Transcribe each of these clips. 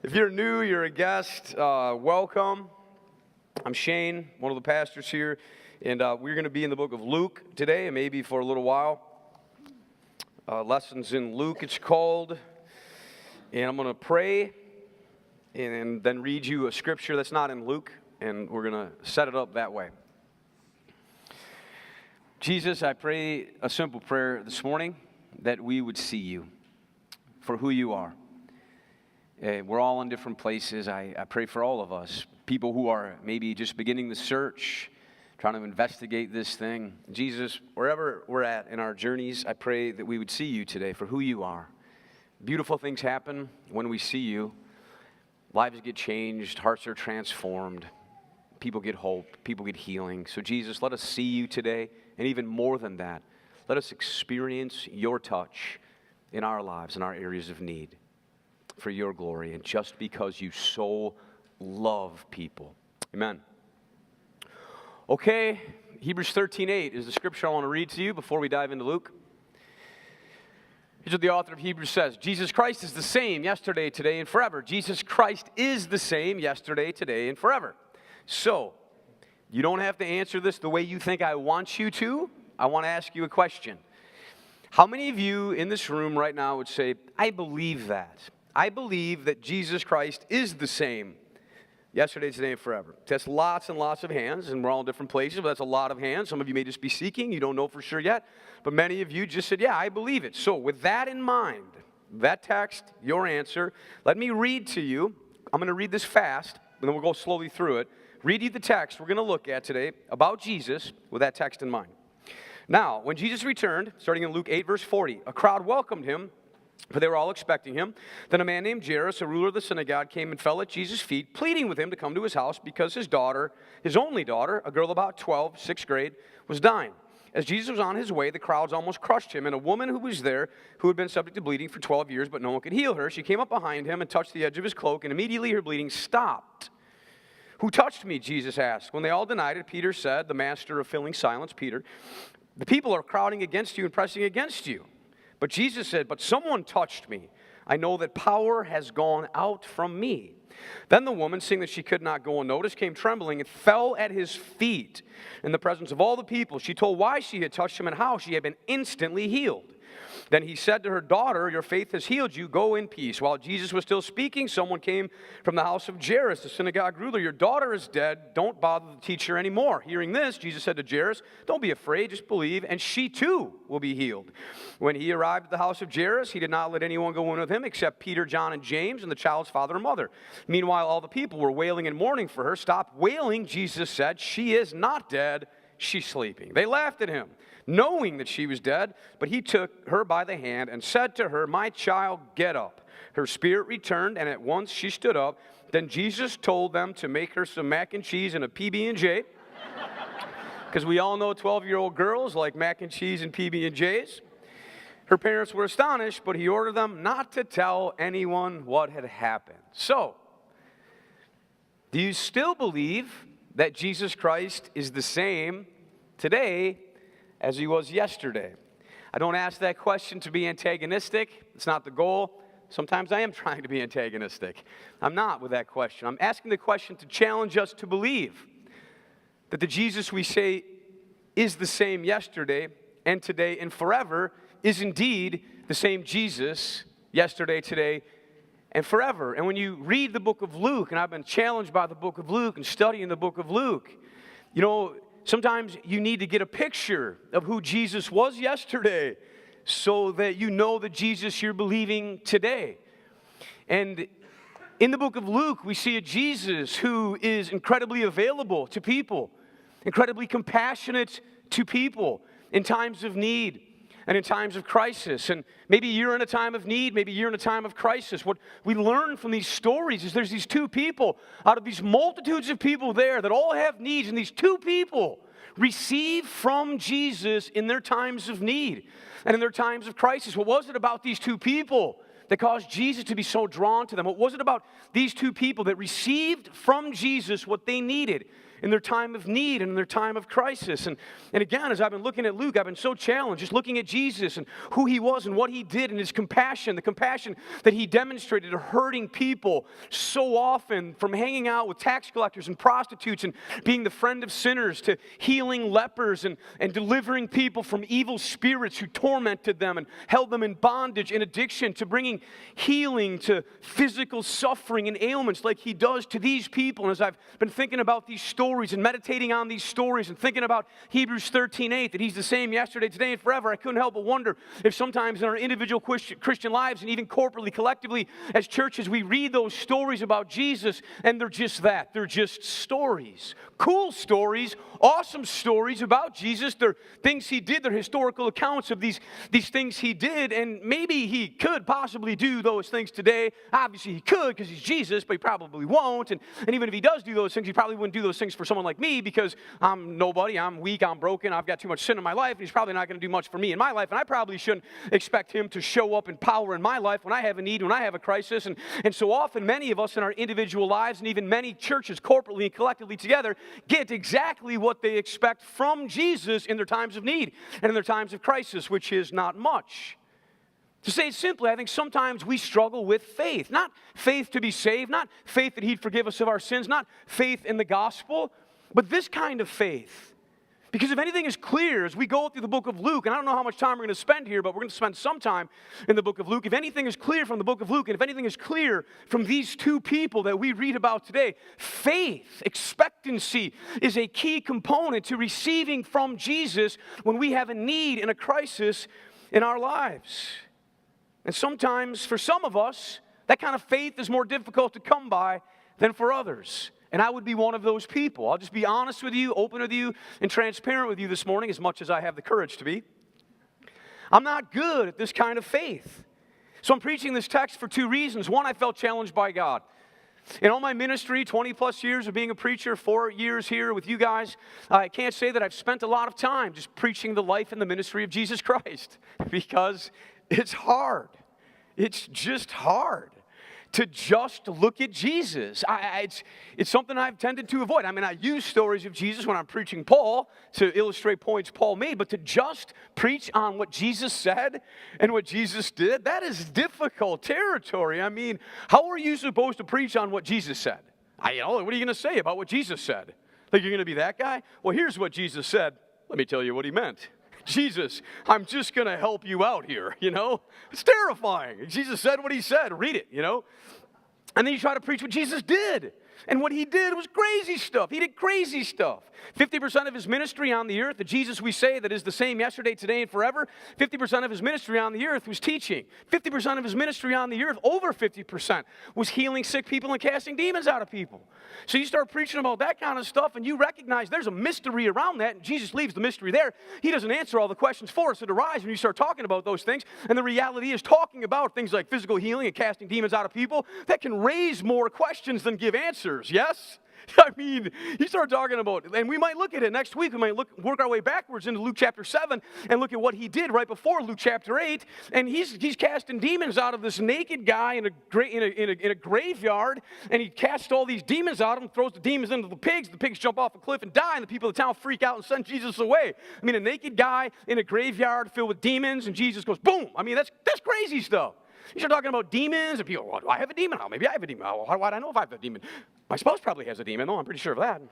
If you're new, you're a guest, welcome. I'm Shane, one of the pastors here, and we're going to be in the book of Luke today, and maybe for a little while. Lessons in Luke, it's called. And I'm going to pray and then read you a scripture that's not in Luke, and we're going to set it up that way. Jesus, I pray a simple prayer this morning that we would see you for who you are. We're all in different places. I pray for all of us, people who are maybe just beginning the search, trying to investigate this thing. Jesus, wherever we're at in our journeys, I pray that we would see you today for who you are. Beautiful things happen when we see you. Lives get changed, hearts are transformed, people get hope, people get healing. So Jesus, let us see you today, and even more than that, let us experience your touch in our lives, in our areas of need, for your glory, and just because you so love people. Amen. Okay, Hebrews 13:8 is the scripture I want to read to you before we dive into Luke. Here's what the author of Hebrews says. Jesus Christ is the same yesterday, today, and forever. Jesus Christ is the same yesterday, today, and forever. So, you don't have to answer this the way you think I want you to. I want to ask you a question. How many of you in this room right now would say, I believe that? I believe that Jesus Christ is the same yesterday, today, and forever. That's lots and lots of hands, and we're all in different places, but that's a lot of hands. Some of you may just be seeking. You don't know for sure yet. But many of you just said, yeah, I believe it. So with that in mind, that text, your answer, let me read to you. I'm going to read this fast, and then we'll go slowly through it. Read you the text we're going to look at today about Jesus with that text in mind. Now, when Jesus returned, starting in Luke 8, verse 40, a crowd welcomed him, for they were all expecting him. Then a man named Jairus, a ruler of the synagogue, came and fell at Jesus' feet, pleading with him to come to his house because his daughter, his only daughter, a girl about 12, 6th grade, was dying. As Jesus was on his way, the crowds almost crushed him, and a woman who was there, who had been subject to bleeding for 12 years, but no one could heal her, she came up behind him and touched the edge of his cloak, and immediately her bleeding stopped. Who touched me? Jesus asked. When they all denied it, Peter said, the master of filling silence, Peter, the people are crowding against you and pressing against you. But Jesus said, but someone touched me. I know that power has gone out from me. Then the woman, seeing that she could not go unnoticed, came trembling and fell at his feet in the presence of all the people. She told why she had touched him and how she had been instantly healed. Then he said to her, daughter, your faith has healed you. Go in peace. While Jesus was still speaking, someone came from the house of Jairus, the synagogue ruler. Your daughter is dead. Don't bother the teacher anymore. Hearing this, Jesus said to Jairus, don't be afraid, just believe, and she too will be healed. When he arrived at the house of Jairus, he did not let anyone go in with him except Peter, John, and James, and the child's father and mother. Meanwhile, all the people were wailing and mourning for her. Stop wailing, Jesus said. She is not dead. She's sleeping. They laughed at him, knowing that she was dead, but he took her by the hand and said to her, my child, get up. Her spirit returned, and at once she stood up. Then Jesus told them to make her some mac and cheese and a PB&J, because we all know 12-year-old girls like mac and cheese and PB&Js. Her parents were astonished, but he ordered them not to tell anyone what had happened. So, do you still believe that Jesus Christ is the same today as he was yesterday? I don't ask that question to be antagonistic. It's not the goal. Sometimes I am trying to be antagonistic. I'm not with that question. I'm asking the question to challenge us to believe that the Jesus we say is the same yesterday and today and forever is indeed the same Jesus yesterday, today, and forever. And when you read the book of Luke, and I've been challenged by the book of Luke and studying the book of Luke, you know, sometimes you need to get a picture of who Jesus was yesterday so that you know the Jesus you're believing today. And in the book of Luke, we see a Jesus who is incredibly available to people, incredibly compassionate to people in times of need and in times of crisis. And maybe you're in a time of need, maybe you're in a time of crisis. What we learn from these stories is there's these two people out of these multitudes of people there that all have needs, and these two people receive from Jesus in their times of need and in their times of crisis. What was it about these two people that caused Jesus to be so drawn to them? What was it about these two people that received from Jesus what they needed? in their time of need and in their time of crisis. And again, as I've been looking at Luke, I've been so challenged, just looking at Jesus and who he was and what he did and his compassion, the compassion that he demonstrated to hurting people so often, from hanging out with tax collectors and prostitutes and being the friend of sinners, to healing lepers and delivering people from evil spirits who tormented them and held them in bondage and addiction, to bringing healing to physical suffering and ailments like he does to these people. And as I've been thinking about these stories and meditating on these stories and thinking about Hebrews 13:8, that he's the same yesterday, today, and forever, I couldn't help but wonder if sometimes in our individual Christian lives and even corporately, collectively, as churches, we read those stories about Jesus and they're just that. They're just stories. Cool stories, awesome stories about Jesus. They're things he did. They're historical accounts of these things he did, and maybe he could possibly do those things today. Obviously he could because he's Jesus, but he probably won't. And even if he does do those things, he probably wouldn't do those things for someone like me because I'm nobody, I'm weak, I'm broken, I've got too much sin in my life, and he's probably not going to do much for me in my life, and I probably shouldn't expect him to show up in power in my life when I have a need, when I have a crisis. And so often many of us in our individual lives, and even many churches corporately and collectively together, get exactly what they expect from Jesus in their times of need and in their times of crisis, which is not much. To say it simply, I think sometimes we struggle with faith. Not faith to be saved, not faith that he'd forgive us of our sins, not faith in the gospel, but this kind of faith. Because if anything is clear, as we go through the book of Luke, and I don't know how much time we're going to spend here, but we're going to spend some time in the book of Luke. If anything is clear from the book of Luke, and if anything is clear from these two people that we read about today, faith, expectancy, is a key component to receiving from Jesus when we have a need and a crisis in our lives. And sometimes, for some of us, that kind of faith is more difficult to come by than for others. And I would be one of those people. I'll just be honest with you, open with you, and transparent with you this morning, as much as I have the courage to be. I'm not good at this kind of faith. So I'm preaching this text for two reasons. One, I felt challenged by God. In all my ministry, 20 plus years of being a preacher, 4 years here with you guys, I can't say that I've spent a lot of time just preaching the life and the ministry of Jesus Christ, because it's hard. It's just hard to just look at Jesus. It's something I've tended to avoid. I mean, I use stories of Jesus when I'm preaching Paul to illustrate points Paul made, but to just preach on what Jesus said and what Jesus did, that is difficult territory. I mean, how are you supposed to preach on what Jesus said? What are you going to say about what Jesus said? Like, you're going to be that guy? Well, here's what Jesus said. Let me tell you what he meant. Jesus, I'm just going to help you out here, It's terrifying. Jesus said what he said. Read it, And then you try to preach what Jesus did. And what he did was crazy stuff. He did crazy stuff. 50% of his ministry on the earth, the Jesus we say that is the same yesterday, today, and forever, 50% of his ministry on the earth was teaching. 50% of his ministry on the earth, over 50%, was healing sick people and casting demons out of people. So you start preaching about that kind of stuff, and you recognize there's a mystery around that, and Jesus leaves the mystery there. He doesn't answer all the questions for us that arise when you start talking about those things. And the reality is, talking about things like physical healing and casting demons out of people, that can raise more questions than give answers, yes? I mean, you start talking about, and we might look at it next week. We might work our way backwards into Luke chapter 7 and look at what he did right before Luke chapter 8. And he's casting demons out of this naked guy in a graveyard, and he casts all these demons out of him, throws the demons into the pigs. The pigs jump off a cliff and die, and the people of the town freak out and send Jesus away. I mean, a naked guy in a graveyard filled with demons, and Jesus goes, boom. I mean, that's crazy stuff. You start talking about demons, and people, well, do I have a demon? Oh, maybe I have a demon. How do I know if I have a demon? My spouse probably has a demon, though. I'm pretty sure of that.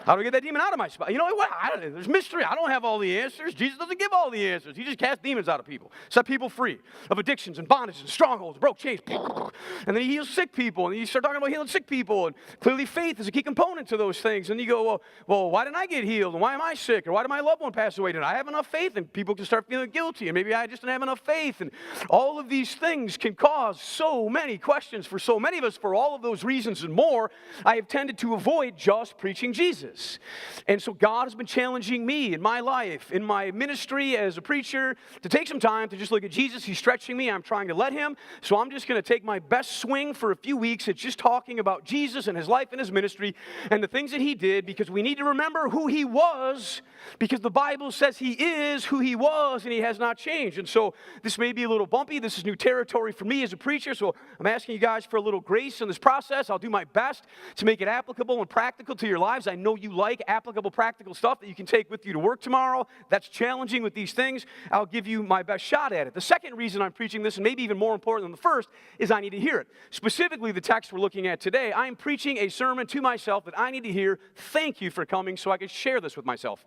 How do we get that demon out of my spouse? You know what? There's mystery. I don't have all the answers. Jesus doesn't give all the answers. He just casts demons out of people, set people free of addictions and bondages and strongholds, broke chains. And then he heals sick people. And you start talking about healing sick people. And clearly faith is a key component to those things. And you go, well, why didn't I get healed? And why am I sick? Or why did my loved one pass away? Did I have enough faith? And people can start feeling guilty. And maybe I just didn't have enough faith. And all of these things can cause so many questions for so many of us. For all of those reasons and more, I have tended to avoid just preaching Jesus. Jesus. And so God has been challenging me in my life, in my ministry as a preacher, to take some time to just look at Jesus. He's stretching me. I'm trying to let him. So I'm just going to take my best swing for a few weeks at just talking about Jesus and his life and his ministry and the things that he did, because we need to remember who he was, because the Bible says he is who he was and he has not changed. And so this may be a little bumpy. This is new territory for me as a preacher. So I'm asking you guys for a little grace in this process. I'll do my best to make it applicable and practical to your lives. I know you like applicable, practical stuff that you can take with you to work tomorrow. That's challenging with these things. I'll give you my best shot at it. The second reason I'm preaching this, and maybe even more important than the first, is I need to hear it. Specifically, the text we're looking at today, I'm preaching a sermon to myself that I need to hear. Thank you for coming so I can share this with myself.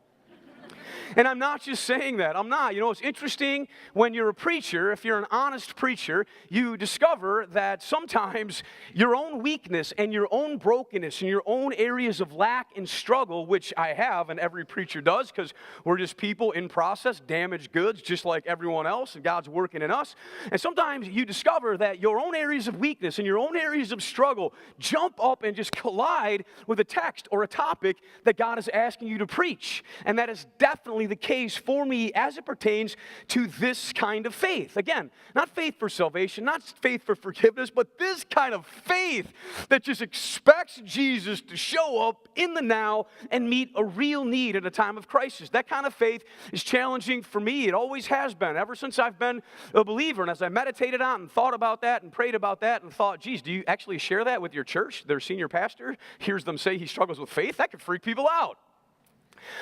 And I'm not just saying that. I'm not. You know, it's interesting when you're a preacher, if you're an honest preacher, you discover that sometimes your own weakness and your own brokenness and your own areas of lack and struggle, which I have and every preacher does, because we're just people in process, damaged goods, just like everyone else, and God's working in us. And sometimes you discover that your own areas of weakness and your own areas of struggle jump up and just collide with a text or a topic that God is asking you to preach. And that is definitely the case for me as it pertains to this kind of faith. Again, not faith for salvation, not faith for forgiveness, but this kind of faith that just expects Jesus to show up in the now and meet a real need at a time of crisis. That kind of faith is challenging for me. It always has been, ever since I've been a believer. And as I meditated on and thought about that and prayed about that and thought, geez, do you actually share that with your church? Their senior pastor hears them say he struggles with faith. That could freak people out.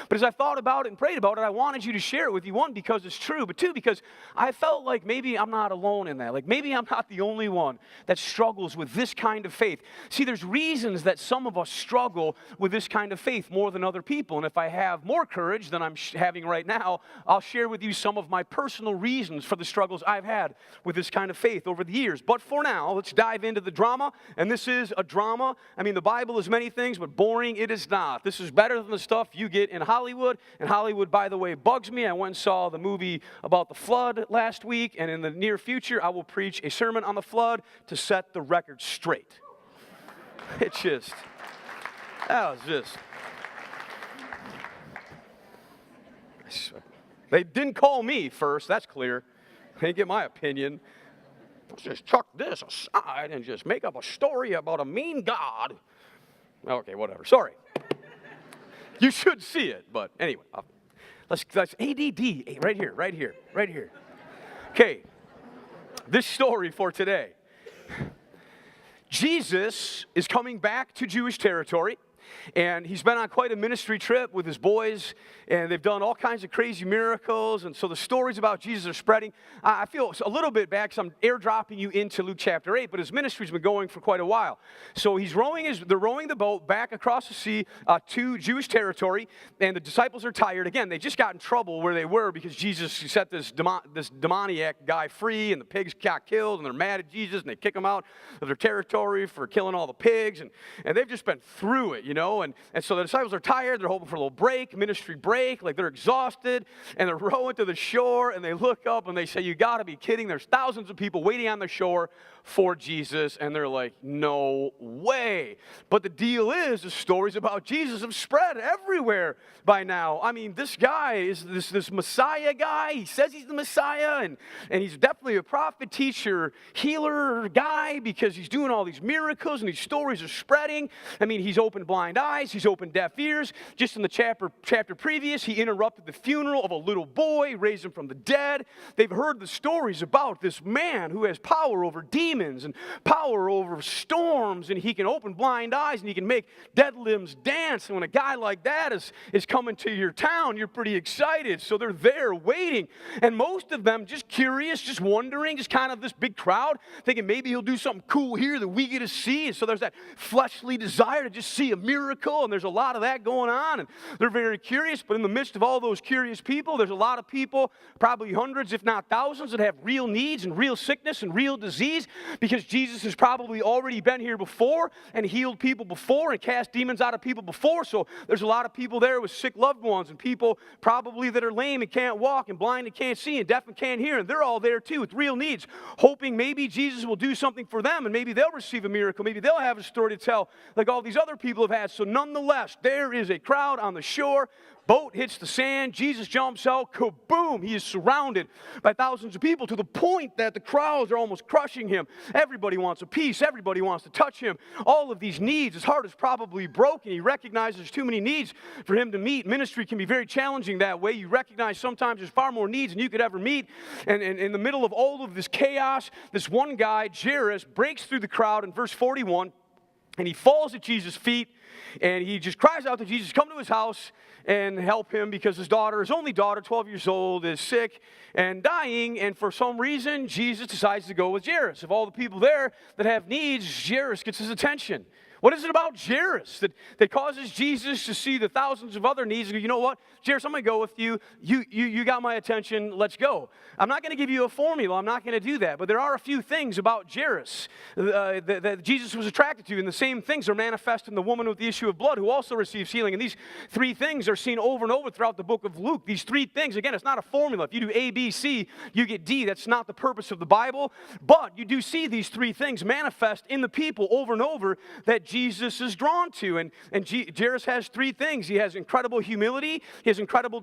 But as I thought about it and prayed about it, I wanted you to share it with you. One, because it's true, but two, because I felt like maybe I'm not alone in that. Like maybe I'm not the only one that struggles with this kind of faith. See, there's reasons that some of us struggle with this kind of faith more than other people. And if I have more courage than I'm having right now, I'll share with you some of my personal reasons for the struggles I've had with this kind of faith over the years. But for now, let's dive into the drama. And this is a drama. I mean, the Bible is many things, but boring it is not. This is better than the stuff you get in Hollywood. And Hollywood, by the way, bugs me. I went and saw the movie about the flood last week, and in the near future, I will preach a sermon on the flood to set the record straight. They didn't call me first, that's clear. They didn't get my opinion. Let's just chuck this aside and just make up a story about a mean God. Okay, whatever. Sorry. You should see it, but anyway, let's ADD, right here. Okay, this story for today. Jesus is coming back to Jewish territory, and he's been on quite a ministry trip with his boys, and they've done all kinds of crazy miracles, and so the stories about Jesus are spreading. I feel a little bit bad because I'm airdropping you into Luke chapter 8, but his ministry's been going for quite a while. So they're rowing the boat back across the sea to Jewish territory, and the disciples are tired. Again, they just got in trouble where they were because Jesus set this demoniac guy free, and the pigs got killed, and they're mad at Jesus, and they kick him out of their territory for killing all the pigs, and they've just been through it, you know, and so the disciples are tired. They're hoping for a little ministry break, like they're exhausted, and they're rowing to the shore, and they look up and they say, you got to be kidding. There's thousands of people waiting on the shore for Jesus, and they're like, no way. But the deal is, the stories about Jesus have spread everywhere by now. I mean, this guy is this Messiah guy. He says he's the Messiah, and he's definitely a prophet, teacher, healer guy, because he's doing all these miracles, and these stories are spreading. I mean, he's opened blind eyes, he's opened deaf ears. Just in the chapter previous, he interrupted the funeral of a little boy, raised him from the dead. They've heard the stories about this man who has power over demons and power over storms, and he can open blind eyes, and he can make dead limbs dance. And when a guy like that is coming to your town, you're pretty excited. So they're there waiting, and most of them just curious, just wondering, just kind of this big crowd, thinking maybe he'll do something cool here that we get to see. And so there's that fleshly desire to just see a miracle, and there's a lot of that going on, and they're very curious. But in the midst of all those curious people, there's a lot of people, probably hundreds if not thousands, that have real needs and real sickness and real disease, because Jesus has probably already been here before and healed people before and cast demons out of people before. So there's a lot of people there with sick loved ones, and people probably that are lame and can't walk and blind and can't see and deaf and can't hear, and they're all there too with real needs, hoping maybe Jesus will do something for them, and maybe they'll receive a miracle. Maybe they'll have a story to tell like all these other people have that. So nonetheless, there is a crowd on the shore. Boat hits the sand. Jesus jumps out. Kaboom! He is surrounded by thousands of people to the point that the crowds are almost crushing him. Everybody wants a piece. Everybody wants to touch him. All of these needs. His heart is probably broken. He recognizes there's too many needs for him to meet. Ministry can be very challenging that way. You recognize sometimes there's far more needs than you could ever meet. And in the middle of all of this chaos, this one guy, Jairus, breaks through the crowd in verse 41, and he falls at Jesus' feet, and he just cries out to Jesus, come to his house and help him, because his only daughter, 12 years old, is sick and dying, and for some reason, Jesus decides to go with Jairus. Of all the people there that have needs, Jairus gets his attention. What is it about Jairus that causes Jesus to see the thousands of other needs and go, you know what, Jairus, I'm going to go with you. You got my attention. Let's go. I'm not going to give you a formula. I'm not going to do that. But there are a few things about Jairus that Jesus was attracted to, and the same things are manifest in the woman with the issue of blood who also receives healing. And these three things are seen over and over throughout the book of Luke. These three things, again, it's not a formula. If you do A, B, C, you get D. That's not the purpose of the Bible. But you do see these three things manifest in the people over and over that Jesus is drawn to. And Jairus has three things. He has incredible humility, he has incredible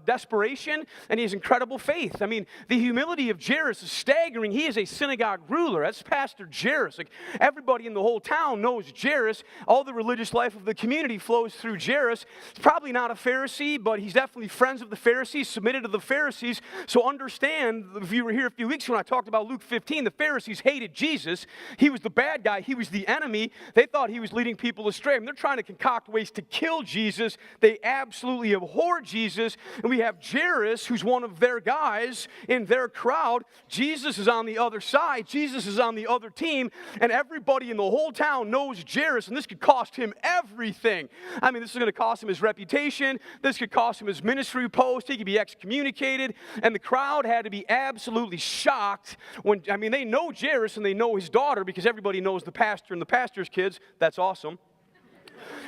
desperation, and he has incredible faith. I mean, the humility of Jairus is staggering. He is a synagogue ruler. That's Pastor Jairus. Like, everybody in the whole town knows Jairus. All the religious life of the community flows through Jairus. He's probably not a Pharisee, but he's definitely friends of the Pharisees, submitted to the Pharisees. So understand, if you were here a few weeks when I talked about Luke 15, the Pharisees hated Jesus. He was the bad guy. He was the enemy. They thought he was leading people astray. I mean, they're trying to concoct ways to kill Jesus. They absolutely abhor Jesus. And we have Jairus, who's one of their guys in their crowd. Jesus is on the other side. Jesus is on the other team. And everybody in the whole town knows Jairus. And this could cost him everything. I mean, this is going to cost him his reputation. This could cost him his ministry post. He could be excommunicated. And the crowd had to be absolutely shocked when, I mean, they know Jairus and they know his daughter because everybody knows the pastor and the pastor's kids. That's awesome.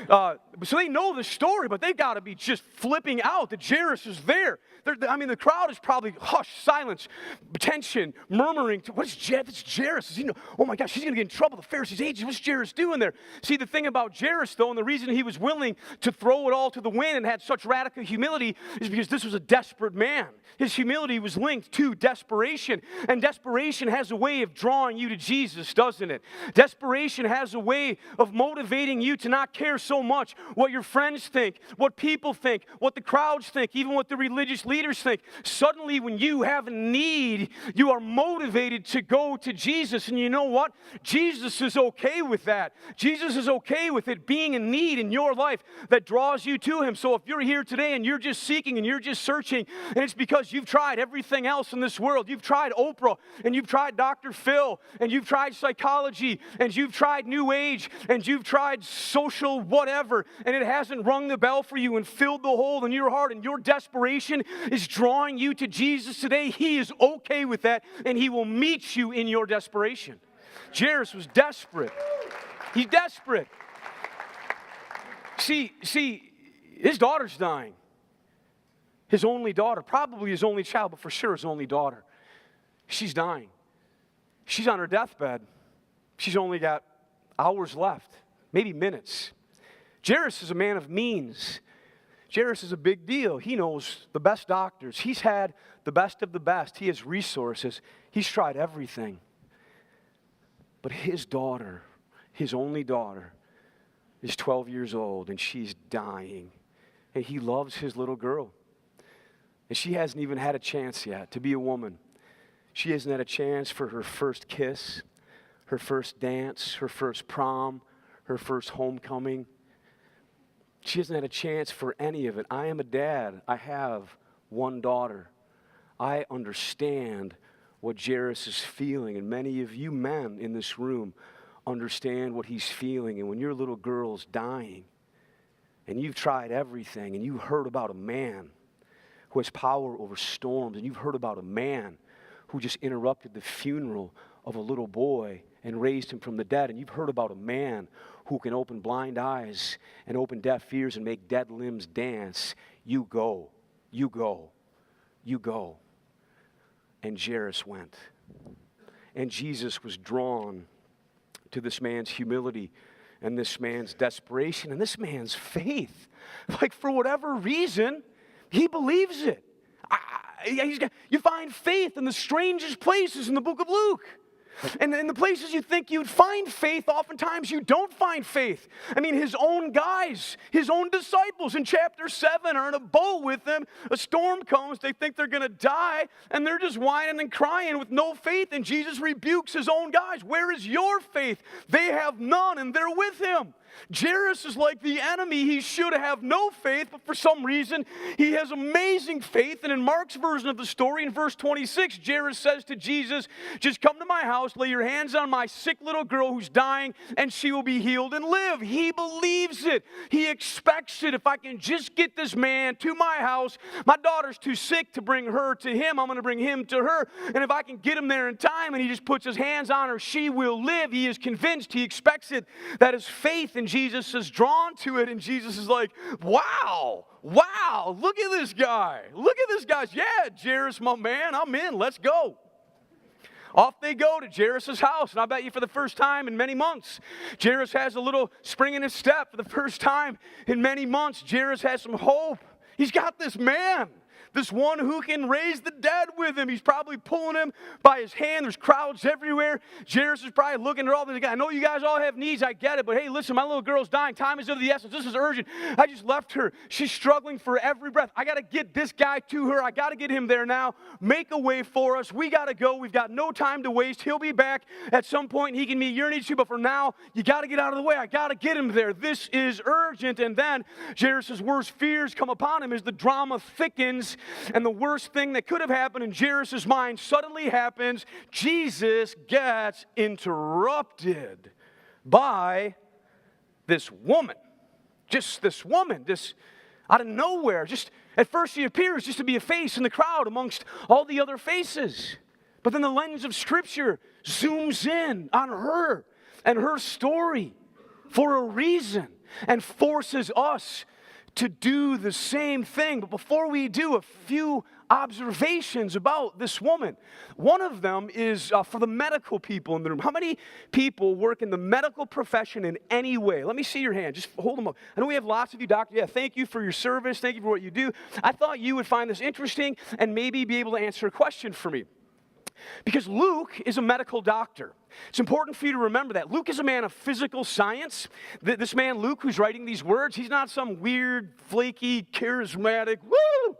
So they know the story, but they've got to be just flipping out that Jairus is there. The crowd is probably hushed, silence, tension, murmuring. What's Jairus? It's Jairus. Oh my gosh, she's going to get in trouble. The Pharisees hate you. What's Jairus doing there? See, the thing about Jairus, though, and the reason he was willing to throw it all to the wind and had such radical humility is because this was a desperate man. His humility was linked to desperation, and desperation has a way of drawing you to Jesus, doesn't it? Desperation has a way of motivating you to not care so much what your friends think, what people think, what the crowds think, even what the religious leaders think. Suddenly, when you have a need, you are motivated to go to Jesus. And you know what? Jesus is okay with that. Jesus is okay with it being a need in your life that draws you to him. So if you're here today and you're just seeking and you're just searching, and it's because you've tried everything else in this world. You've tried Oprah, and you've tried Dr. Phil, and you've tried psychology, and you've tried New Age, and you've tried social whatever, and it hasn't rung the bell for you and filled the hole in your heart, and your desperation is drawing you to Jesus today. He is okay with that, and he will meet you in your desperation. Jairus was desperate. He's desperate. See, his daughter's dying. His only daughter, probably his only child, but for sure his only daughter. She's dying. She's on her deathbed. She's only got hours left, maybe minutes. Jairus is a man of means. Jairus is a big deal. He knows the best doctors. He's had the best of the best. He has resources. He's tried everything. But his daughter, his only daughter, is 12 years old, and she's dying. And he loves his little girl. And she hasn't even had a chance yet to be a woman. She hasn't had a chance for her first kiss, her first dance, her first prom, her first homecoming. She hasn't had a chance for any of it. I am a dad. I have one daughter. I understand what Jairus is feeling, and many of you men in this room understand what he's feeling. And when your little girl's dying, and you've tried everything, and you heard about a man who has power over storms, and you've heard about a man who just interrupted the funeral of a little boy and raised him from the dead, and you've heard about a man who can open blind eyes and open deaf ears and make dead limbs dance, you go, you go, you go. And Jairus went. And Jesus was drawn to this man's humility and this man's desperation and this man's faith. Like, for whatever reason, he believes it. You find faith in the strangest places in the book of Luke. And in the places you think you'd find faith, oftentimes you don't find faith. I mean, his own guys, his own disciples in chapter 7 are in a boat with him. A storm comes, they think they're going to die, and they're just whining and crying with no faith. And Jesus rebukes his own guys. Where is your faith? They have none, and they're with him. Jairus is like the enemy. He should have no faith, but for some reason, he has amazing faith. And in Mark's version of the story, in verse 26, Jairus says to Jesus, just come to my house, lay your hands on my sick little girl who's dying, and she will be healed and live. He believes it. He expects it. If I can just get this man to my house, my daughter's too sick to bring her to him. I'm going to bring him to her. And if I can get him there in time and he just puts his hands on her, she will live. He is convinced. He expects it. That is faith. And Jesus is drawn to it, and Jesus is like, wow, look at this guy. Look at this guy. Yeah, Jairus, my man, I'm in. Let's go. Off they go to Jairus' house, and I bet you for the first time in many months, Jairus has a little spring in his step. For the first time in many months, Jairus has some hope. He's got this man. This one who can raise the dead with him. He's probably pulling him by his hand. There's crowds everywhere. Jairus is probably looking at all these guys. I know you guys all have needs. I get it. But hey, listen, my little girl's dying. Time is of the essence. This is urgent. I just left her. She's struggling for every breath. I got to get this guy to her. I got to get him there now. Make a way for us. We got to go. We've got no time to waste. He'll be back at some point. He can meet your needs too. But for now, you got to get out of the way. I got to get him there. This is urgent. And then Jairus' worst fears come upon him as the drama thickens. And the worst thing that could have happened in Jairus' mind suddenly happens. Jesus gets interrupted by this woman. Just this woman, this out of nowhere. Just at first she appears just to be a face in the crowd amongst all the other faces. But then the lens of Scripture zooms in on her and her story for a reason and forces us to do the same thing. But before we do, a few observations about this woman. One of them is for the medical people in the room. How many people work in the medical profession in any way? Let me see your hand. Just hold them up. I know we have lots of you doctors. Yeah, thank you for your service. Thank you for what you do. I thought you would find this interesting and maybe be able to answer a question for me. Because Luke is a medical doctor. It's important for you to remember that. Luke is a man of physical science. This man, Luke, who's writing these words, he's not some weird, flaky, charismatic, woo!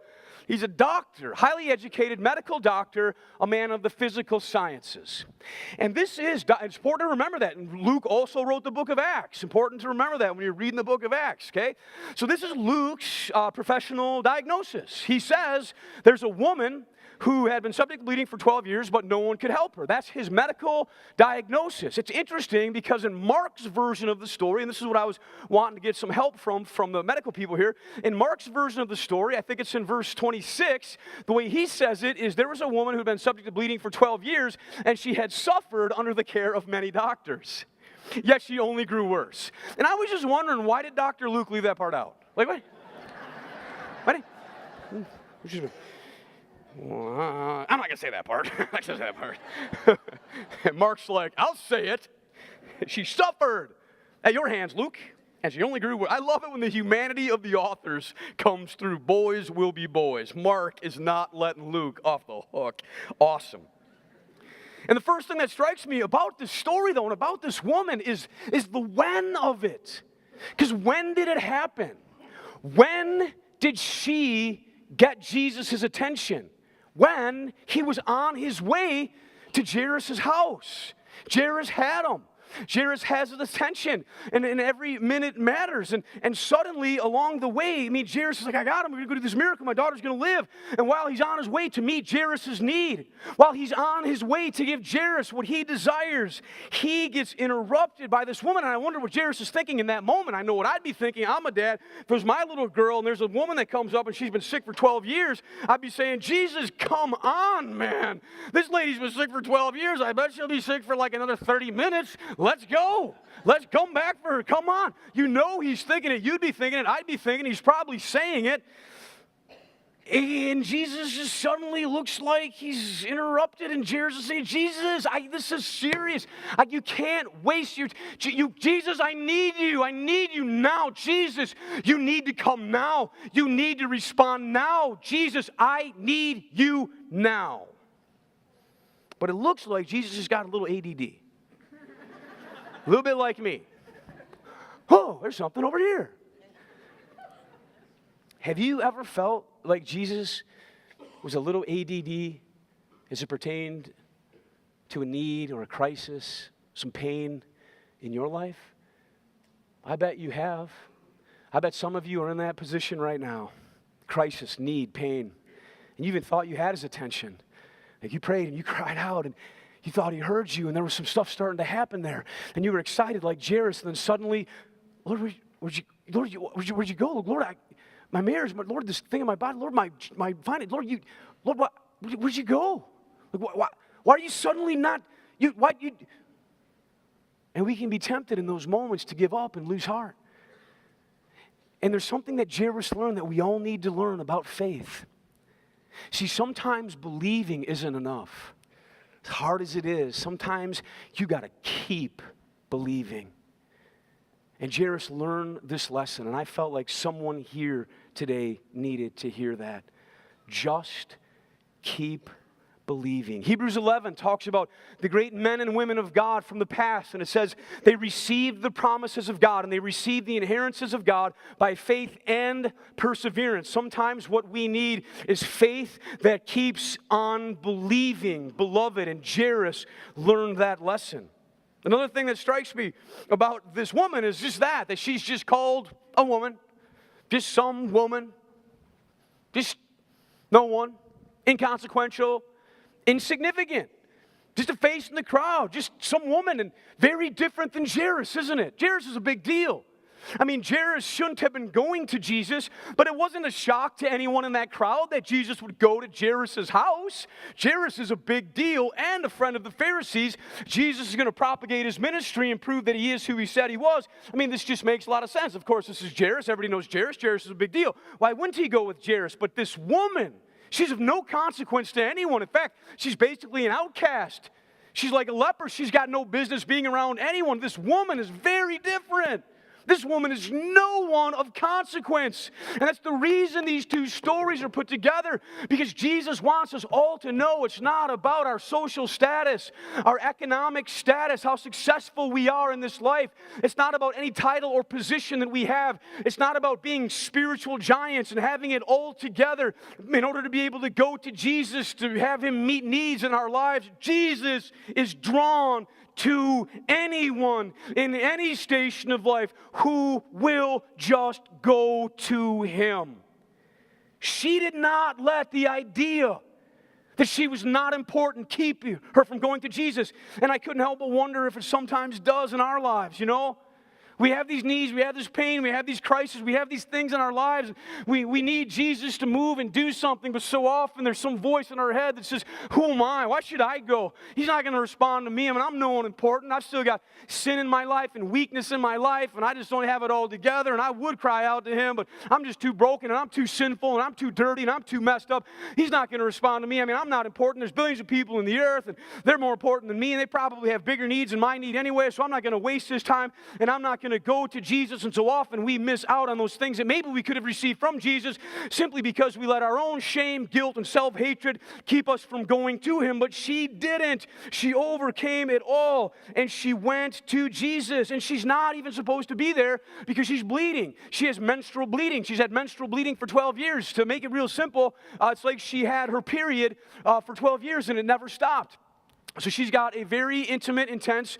He's a doctor, highly educated medical doctor, a man of the physical sciences. And it's important to remember that. And Luke also wrote the book of Acts. Important to remember that when you're reading the book of Acts, okay? So this is Luke's professional diagnosis. He says there's a woman who had been subject to bleeding for 12 years, but no one could help her. That's his medical diagnosis. It's interesting because in Mark's version of the story, and this is what I was wanting to get some help from the medical people here, in Mark's version of the story, I think it's in verse 26, the way he says it is there was a woman who had been subject to bleeding for 12 years, and she had suffered under the care of many doctors. Yet she only grew worse. And I was just wondering, why did Dr. Luke leave that part out? Like, what? I'm not going to say that part. I should say that part. And Mark's like, I'll say it. She suffered at your hands, Luke, and she only grew. I love it when the humanity of the authors comes through. Boys will be boys. Mark is not letting Luke off the hook. Awesome. And the first thing that strikes me about this story, though, and about this woman is the when of it. Because when did it happen? When did she get Jesus' attention? When he was on his way to Jairus' house. Jairus had him. Jairus has his attention, and every minute matters. And suddenly, along the way, Jairus is like, I got him. We're going to go do this miracle. My daughter's going to live. And while he's on his way to meet Jairus' need, while he's on his way to give Jairus what he desires, he gets interrupted by this woman. And I wonder what Jairus is thinking in that moment. I know what I'd be thinking. I'm a dad. If it was my little girl, and there's a woman that comes up, and she's been sick for 12 years, I'd be saying, Jesus, come on, man. This lady's been sick for 12 years. I bet she'll be sick for like another 30 minutes. Let's go. Let's come back for her. Come on. You know he's thinking it. You'd be thinking it. I'd be thinking. He's probably saying it. And Jesus just suddenly looks like he's interrupted, and Jairus is saying, Jesus, this is serious. You can't waste Jesus, I need you. I need you now. Jesus, you need to come now. You need to respond now. Jesus, I need you now. But it looks like Jesus has got a little ADD. A little bit like me. Oh, there's something over here. Have you ever felt like Jesus was a little ADD as it pertained to a need or a crisis, some pain in your life? I bet you have. I bet some of you are in that position right now. Crisis, need, pain. And you even thought you had his attention. Like you prayed and you cried out and you thought he heard you and there was some stuff starting to happen there. And you were excited like Jairus, and then suddenly, Lord, where'd you go? Lord, my marriage, Lord, this thing in my body, Lord, my finance, Lord, where'd you go? Like, why are you suddenly not, and we can be tempted in those moments to give up and lose heart. And there's something that Jairus learned that we all need to learn about faith. See, sometimes believing isn't enough. As hard as it is, sometimes you got to keep believing. And Jairus learned this lesson, and I felt like someone here today needed to hear that. Just keep believing. Hebrews 11 talks about the great men and women of God from the past, and it says they received the promises of God, and they received the inheritances of God by faith and perseverance. Sometimes what we need is faith that keeps on believing, beloved, and Jairus learned that lesson. Another thing that strikes me about this woman is just that she's just called a woman, just some woman, just no one, inconsequential, insignificant, just a face in the crowd, just some woman, and very different than Jairus, isn't it? Jairus is a big deal. I mean, Jairus shouldn't have been going to Jesus, but it wasn't a shock to anyone in that crowd that Jesus would go to Jairus' house. Jairus is a big deal and a friend of the Pharisees. Jesus is going to propagate his ministry and prove that he is who he said he was. I mean, this just makes a lot of sense. Of course, this is Jairus. Everybody knows Jairus. Jairus is a big deal. Why wouldn't he go with Jairus? But this woman, she's of no consequence to anyone. In fact, she's basically an outcast. She's like a leper. She's got no business being around anyone. This woman is very different. This woman is no one of consequence. And that's the reason these two stories are put together, because Jesus wants us all to know it's not about our social status, our economic status, how successful we are in this life. It's not about any title or position that we have. It's not about being spiritual giants and having it all together in order to be able to go to Jesus, to have him meet needs in our lives. Jesus is drawn to anyone in any station of life who will just go to him. She did not let the idea that she was not important keep her from going to Jesus. And I couldn't help but wonder if it sometimes does in our lives, you know? We have these needs, we have this pain, we have these crises, we have these things in our lives. We need Jesus to move and do something, but so often there's some voice in our head that says, who am I? Why should I go? He's not going to respond to me. I mean, I'm no one important. I've still got sin in my life and weakness in my life, and I just don't have it all together, and I would cry out to him, but I'm just too broken, and I'm too sinful, and I'm too dirty, and I'm too messed up. He's not going to respond to me. I mean, I'm not important. There's billions of people in the earth, and they're more important than me, and they probably have bigger needs than my need anyway, so I'm not going to waste his time, and I'm not going to go to Jesus. And so often we miss out on those things that maybe we could have received from Jesus simply because we let our own shame, guilt, and self-hatred keep us from going to him. But she didn't. She overcame it all, and she went to Jesus. And she's not even supposed to be there because she's bleeding. She has menstrual bleeding. She's had menstrual bleeding for 12 years. To make it real simple, it's like she had her period for 12 years and it never stopped. So she's got a very intimate, intense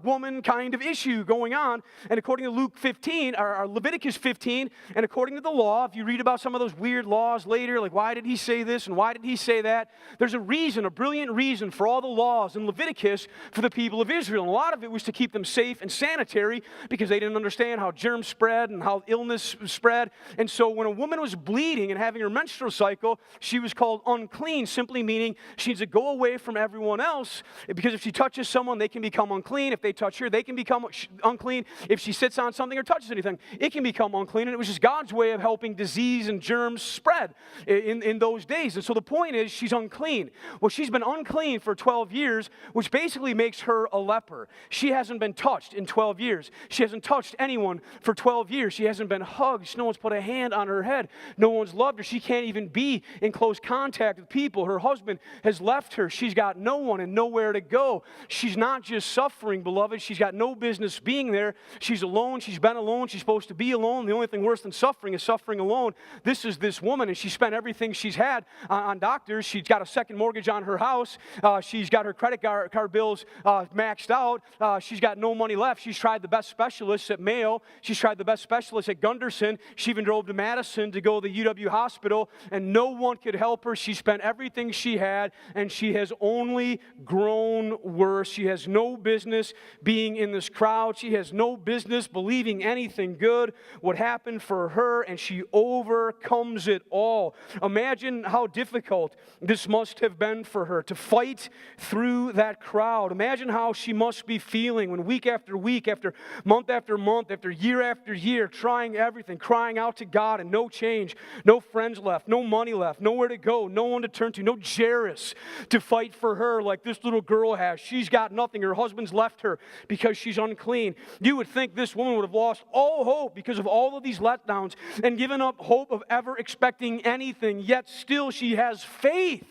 woman kind of issue going on. And according to Luke 15, or Leviticus 15, and according to the law, if you read about some of those weird laws later, like why did he say this and why did he say that, there's a reason, a brilliant reason for all the laws in Leviticus for the people of Israel. And a lot of it was to keep them safe and sanitary because they didn't understand how germs spread and how illness spread. And so when a woman was bleeding and having her menstrual cycle, she was called unclean, simply meaning she needs to go away from everyone else else. Because if she touches someone, they can become unclean. If they touch her, they can become unclean. If she sits on something or touches anything, it can become unclean. And it was just God's way of helping disease and germs spread in those days. And so the point is, she's unclean. Well, she's been unclean for 12 years, which basically makes her a leper. She hasn't been touched in 12 years. She hasn't touched anyone for 12 years. She hasn't been hugged. No one's put a hand on her head. No one's loved her. She can't even be in close contact with people. Her husband has left her. She's got no one and nowhere to go. She's not just suffering, beloved. She's got no business being there. She's alone. She's been alone. She's supposed to be alone. The only thing worse than suffering is suffering alone. This is this woman, and she spent everything she's had on doctors. She's got a second mortgage on her house. She's got her credit card bills maxed out. She's got no money left. She's tried the best specialists at Mayo. She's tried the best specialists at Gunderson. She even drove to Madison to go to the UW hospital, and no one could help her. She spent everything she had, and she has only grown worse. She has no business being in this crowd. She has no business believing anything good would happen for her, and she overcomes it all. Imagine how difficult this must have been for her to fight through that crowd. Imagine how she must be feeling when week after week, after month, after year, trying everything, crying out to God, and no change, no friends left, no money left, nowhere to go, no one to turn to, no Jairus to fight for her like this little girl has. She's got nothing. Her husband's left her because she's unclean. You would think this woman would have lost all hope because of all of these letdowns and given up hope of ever expecting anything, yet still she has faith.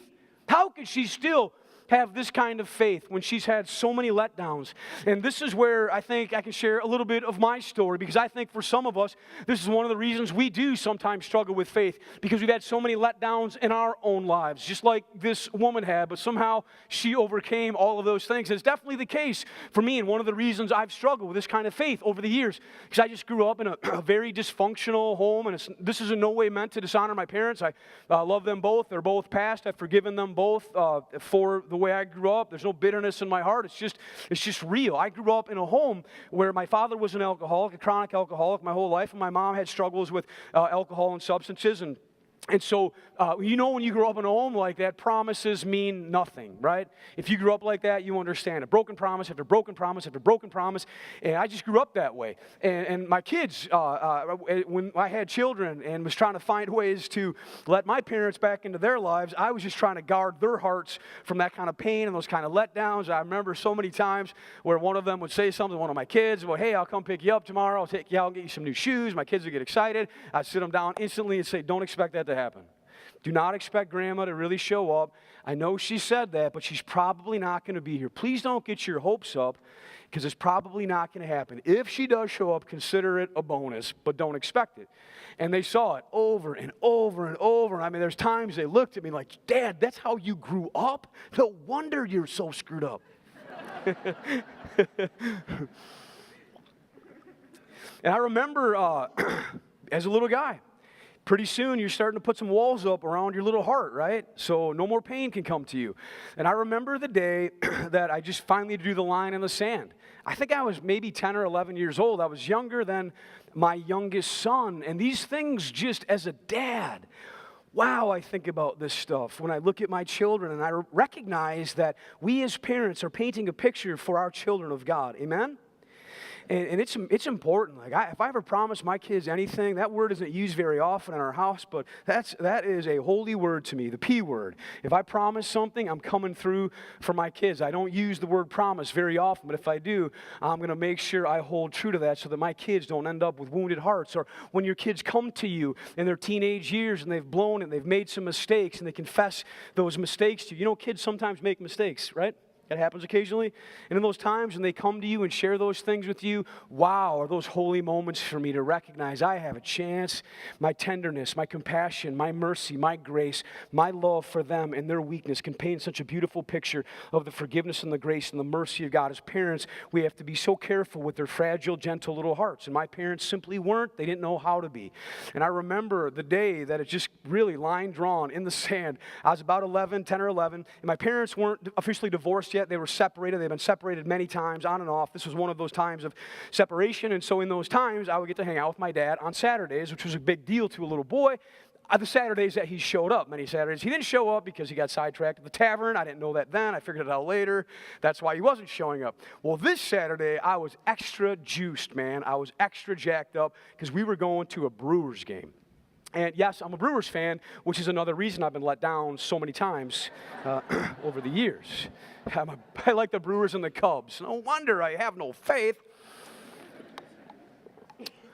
How could she still have this kind of faith when she's had so many letdowns? And this is where I think I can share a little bit of my story, because I think for some of us, this is one of the reasons we do sometimes struggle with faith, because we've had so many letdowns in our own lives, just like this woman had, but somehow she overcame all of those things. And it's definitely the case for me, and one of the reasons I've struggled with this kind of faith over the years, because I just grew up in a very dysfunctional home, and this is in no way meant to dishonor my parents. I love them both. They're both passed. I've forgiven them both for the way I grew up. There's no bitterness in my heart. It's just real. I grew up in a home where my father was an alcoholic, a chronic alcoholic my whole life, and my mom had struggles with alcohol and substances, and so, when you grow up in a home like that, promises mean nothing, right? If you grew up like that, you understand it. Broken promise after broken promise after broken promise. And I just grew up that way. And my kids, when I had children and was trying to find ways to let my parents back into their lives, I was just trying to guard their hearts from that kind of pain and those kind of letdowns. I remember so many times where one of them would say something to one of my kids, well, hey, I'll come pick you up tomorrow. I'll take you out and get you some new shoes. My kids would get excited. I'd sit them down instantly and say, don't expect that to happen. Do not expect Grandma to really show up. I know she said that, but she's probably not going to be here. Please don't get your hopes up, because it's probably not going to happen. If she does show up, consider it a bonus, but don't expect it. And they saw it over and over and over. I mean, there's times they looked at me like, Dad, that's how you grew up? No wonder you're so screwed up. And I remember as a little guy, pretty soon you're starting to put some walls up around your little heart, right? So no more pain can come to you. And I remember the day that I just finally drew the line in the sand. I think I was maybe 10 or 11 years old. I was younger than my youngest son. And these things, just as a dad, wow, I think about this stuff when I look at my children, and I recognize that we as parents are painting a picture for our children of God. Amen? And it's important. Like if I ever promise my kids anything, that word isn't used very often in our house, but that is a holy word to me, the P word. If I promise something, I'm coming through for my kids. I don't use the word promise very often, but if I do, I'm going to make sure I hold true to that so that my kids don't end up with wounded hearts. Or when your kids come to you in their teenage years and they've blown it, they've made some mistakes, and they confess those mistakes to you. You know, kids sometimes make mistakes, right? That happens occasionally. And in those times when they come to you and share those things with you, wow, are those holy moments for me to recognize I have a chance. My tenderness, my compassion, my mercy, my grace, my love for them and their weakness can paint such a beautiful picture of the forgiveness and the grace and the mercy of God. As parents, we have to be so careful with their fragile, gentle little hearts. And my parents simply weren't. They didn't know how to be. And I remember the day that it just really line drawn in the sand. I was about 10 or 11, and my parents weren't officially divorced yet. They were separated. They've been separated many times, on and off. This was one of those times of separation. And so in those times, I would get to hang out with my dad on Saturdays, which was a big deal to a little boy. the Saturdays that he showed up, many Saturdays, he didn't show up because he got sidetracked at the tavern. I didn't know that then. I figured it out later. That's why he wasn't showing up. Well, this Saturday, I was extra juiced, man. I was extra jacked up because we were going to a Brewers game. And yes, I'm a Brewers fan, which is another reason I've been let down so many times over the years. I like the Brewers and the Cubs. No wonder I have no faith.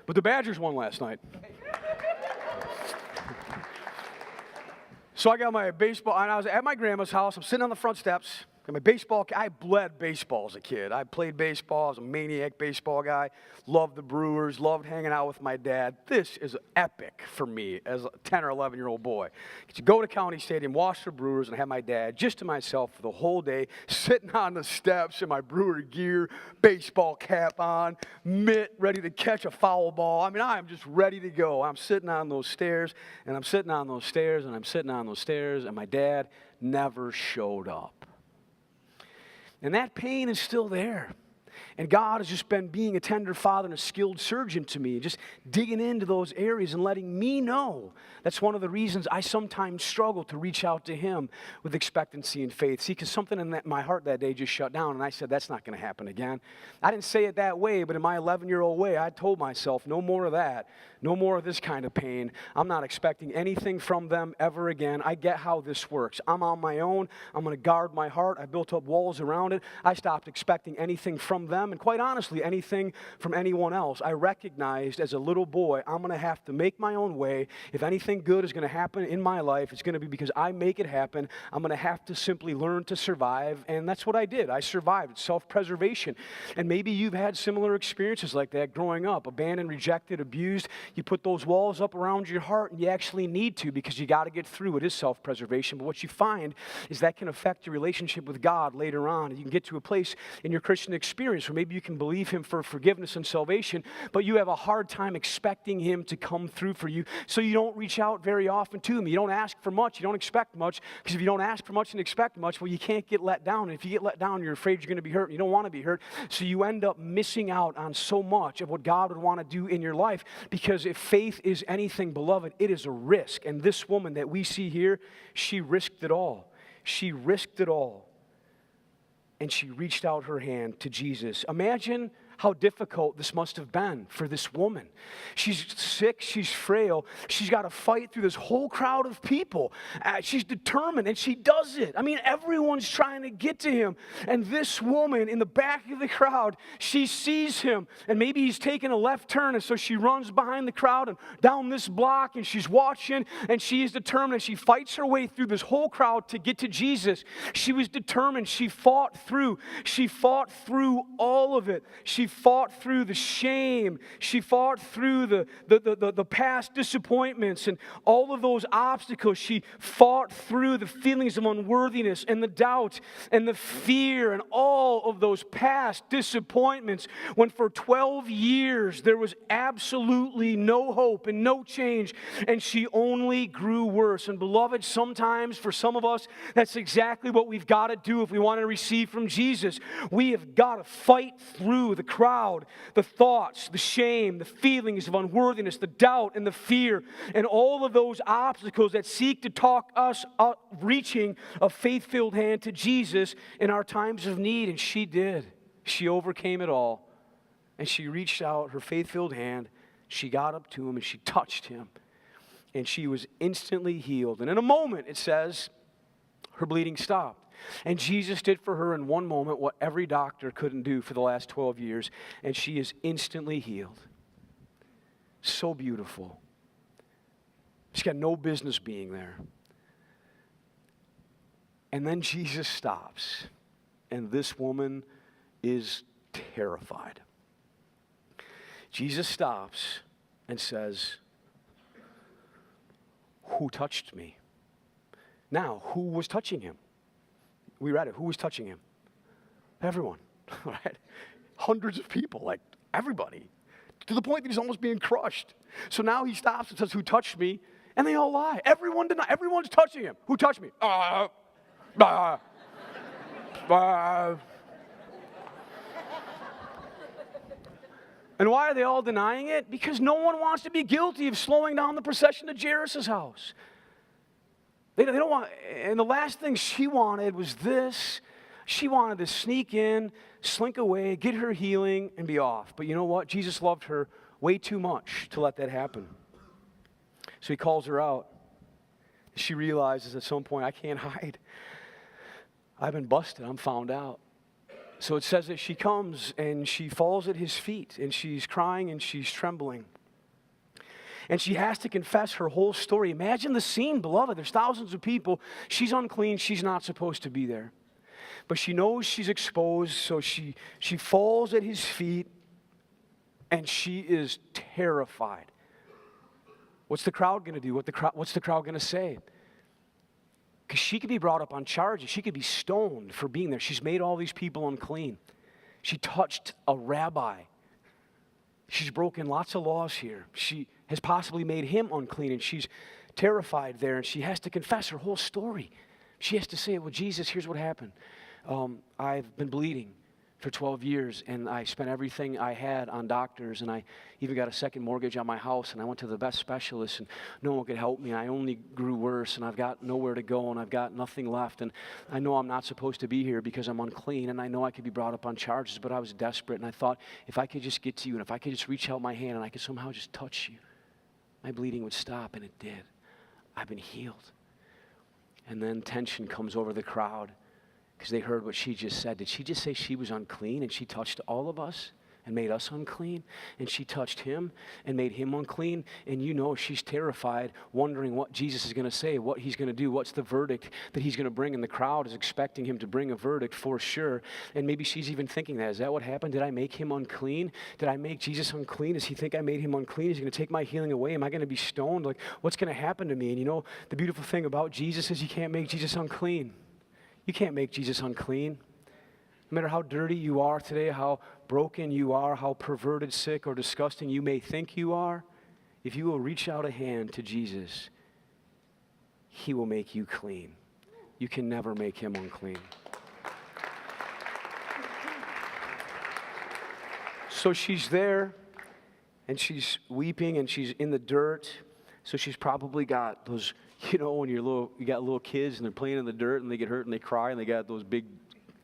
But the Badgers won last night. So I got my baseball, and I was at my grandma's house. I'm sitting on the front steps. Got my baseball. I bled baseball as a kid. I played baseball. I was a maniac baseball guy. Loved the Brewers. Loved hanging out with my dad. This is epic for me as a 10 or 11-year-old boy. Get to go to County Stadium, watch the Brewers, and have my dad just to myself for the whole day, sitting on the steps in my Brewer gear, baseball cap on, mitt, ready to catch a foul ball. I mean, I'm just ready to go. I'm sitting on those stairs, and I'm sitting on those stairs, and I'm sitting on those stairs, and my dad never showed up. And that pain is still there. And God has just been being a tender father and a skilled surgeon to me, just digging into those areas and letting me know. That's one of the reasons I sometimes struggle to reach out to him with expectancy and faith. See, because something in my heart that day just shut down, and I said, that's not going to happen again. I didn't say it that way, but in my 11-year-old way, I told myself, no more of that. No more of this kind of pain. I'm not expecting anything from them ever again. I get how this works. I'm on my own. I'm going to guard my heart. I built up walls around it. I stopped expecting anything from them, and quite honestly, anything from anyone else. I recognized as a little boy, I'm going to have to make my own way. If anything good is going to happen in my life, it's going to be because I make it happen. I'm going to have to simply learn to survive, and that's what I did. I survived. It's self-preservation. And maybe you've had similar experiences like that growing up, abandoned, rejected, abused. You put those walls up around your heart, and you actually need to because you got to get through. It is self-preservation. But what you find is that can affect your relationship with God later on. And you can get to a place in your Christian experience where maybe you can believe him for forgiveness and salvation, but you have a hard time expecting him to come through for you. So you don't reach out very often to him. You don't ask for much. You don't expect much, because if you don't ask for much and expect much, well, you can't get let down. And if you get let down, you're afraid you're going to be hurt. You don't want to be hurt. So you end up missing out on so much of what God would want to do in your life, because if faith is anything, beloved, it is a risk. And this woman that we see here, she risked it all. She risked it all. And she reached out her hand to Jesus. Imagine how difficult this must have been for this woman. She's sick, she's frail, she's got to fight through this whole crowd of people. She's determined, and she does it. I mean, everyone's trying to get to him. And this woman in the back of the crowd, she sees him, and maybe he's taking a left turn, and so she runs behind the crowd and down this block, and she's watching, and she is determined, and she fights her way through this whole crowd to get to Jesus. She was determined. She fought through. She fought through all of it. She fought through the shame. She fought through the past disappointments and all of those obstacles. She fought through the feelings of unworthiness and the doubt and the fear and all of those past disappointments, when for 12 years there was absolutely no hope and no change, and she only grew worse. And beloved, sometimes for some of us, that's exactly what we've got to do if we want to receive from Jesus. We have got to fight through the crowd, the thoughts, the shame, the feelings of unworthiness, the doubt and the fear, and all of those obstacles that seek to talk us up, reaching a faith-filled hand to Jesus in our times of need. And she did. She overcame it all. And she reached out her faith-filled hand. She got up to him and she touched him. And she was instantly healed. And in a moment, it says, her bleeding stopped. And Jesus did for her in one moment what every doctor couldn't do for the last 12 years. And she is instantly healed. So beautiful. She's got no business being there. And then Jesus stops. And this woman is terrified. Jesus stops and says, "Who touched me?" Now, who was touching him? We read it. Who was touching him? Everyone, right? Hundreds of people, like everybody, to the point that he's almost being crushed. So now he stops and says, "Who touched me?" And they all lie. Everyone's touching him. Who touched me? And why are they all denying it? Because no one wants to be guilty of slowing down the procession to Jairus' house. They don't want, and the last thing she wanted was this. She wanted to sneak in, slink away, get her healing, and be off. But you know what? Jesus loved her way too much to let that happen. So he calls her out. She realizes at some point, I can't hide. I've been busted. I'm found out. So it says that she comes and she falls at his feet, and she's crying and she's trembling. And she has to confess her whole story. Imagine the scene, beloved. There's thousands of people. She's unclean. She's not supposed to be there. But she knows she's exposed, so she falls at his feet, and she is terrified. What's the crowd going to do? What's the crowd going to say? Because she could be brought up on charges. She could be stoned for being there. She's made all these people unclean. She touched a rabbi. She's broken lots of laws here. She has possibly made him unclean, and she's terrified there, and she has to confess her whole story. She has to say, well, Jesus, here's what happened. I've been bleeding for 12 years, and I spent everything I had on doctors, and I even got a second mortgage on my house, and I went to the best specialists, and no one could help me. I only grew worse, and I've got nowhere to go, and I've got nothing left, and I know I'm not supposed to be here because I'm unclean, and I know I could be brought up on charges, but I was desperate, and I thought if I could just get to you, and if I could just reach out my hand, and I could somehow just touch you, my bleeding would stop, and it did. I've been healed. And then tension comes over the crowd, because they heard what she just said. Did she just say she was unclean and she touched all of us and made us unclean? And she touched him and made him unclean? And you know she's terrified, wondering what Jesus is going to say, what he's going to do, what's the verdict that he's going to bring. And the crowd is expecting him to bring a verdict for sure. And maybe she's even thinking that. Is that what happened? Did I make him unclean? Did I make Jesus unclean? Does he think I made him unclean? Is he going to take my healing away? Am I going to be stoned? Like, what's going to happen to me? And you know, the beautiful thing about Jesus is you can't make Jesus unclean. You can't make Jesus unclean. No matter how dirty you are today, how broken you are, how perverted, sick, or disgusting you may think you are, if you will reach out a hand to Jesus, he will make you clean. You can never make him unclean. So she's there, and she's weeping, and she's in the dirt. So she's probably got those, you know, when you got little kids and they're playing in the dirt and they get hurt and they cry and they got those big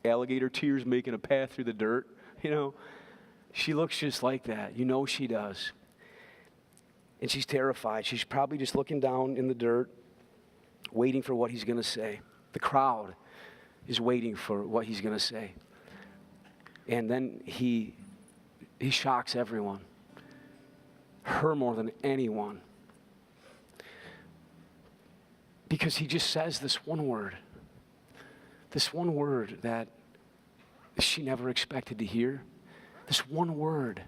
alligator tears making a path through the dirt, you know. She looks just like that. You know she does. And she's terrified. She's probably just looking down in the dirt, waiting for what he's going to say. The crowd is waiting for what he's going to say. And then he shocks everyone. Her more than anyone. Because he just says this one word that she never expected to hear, this one word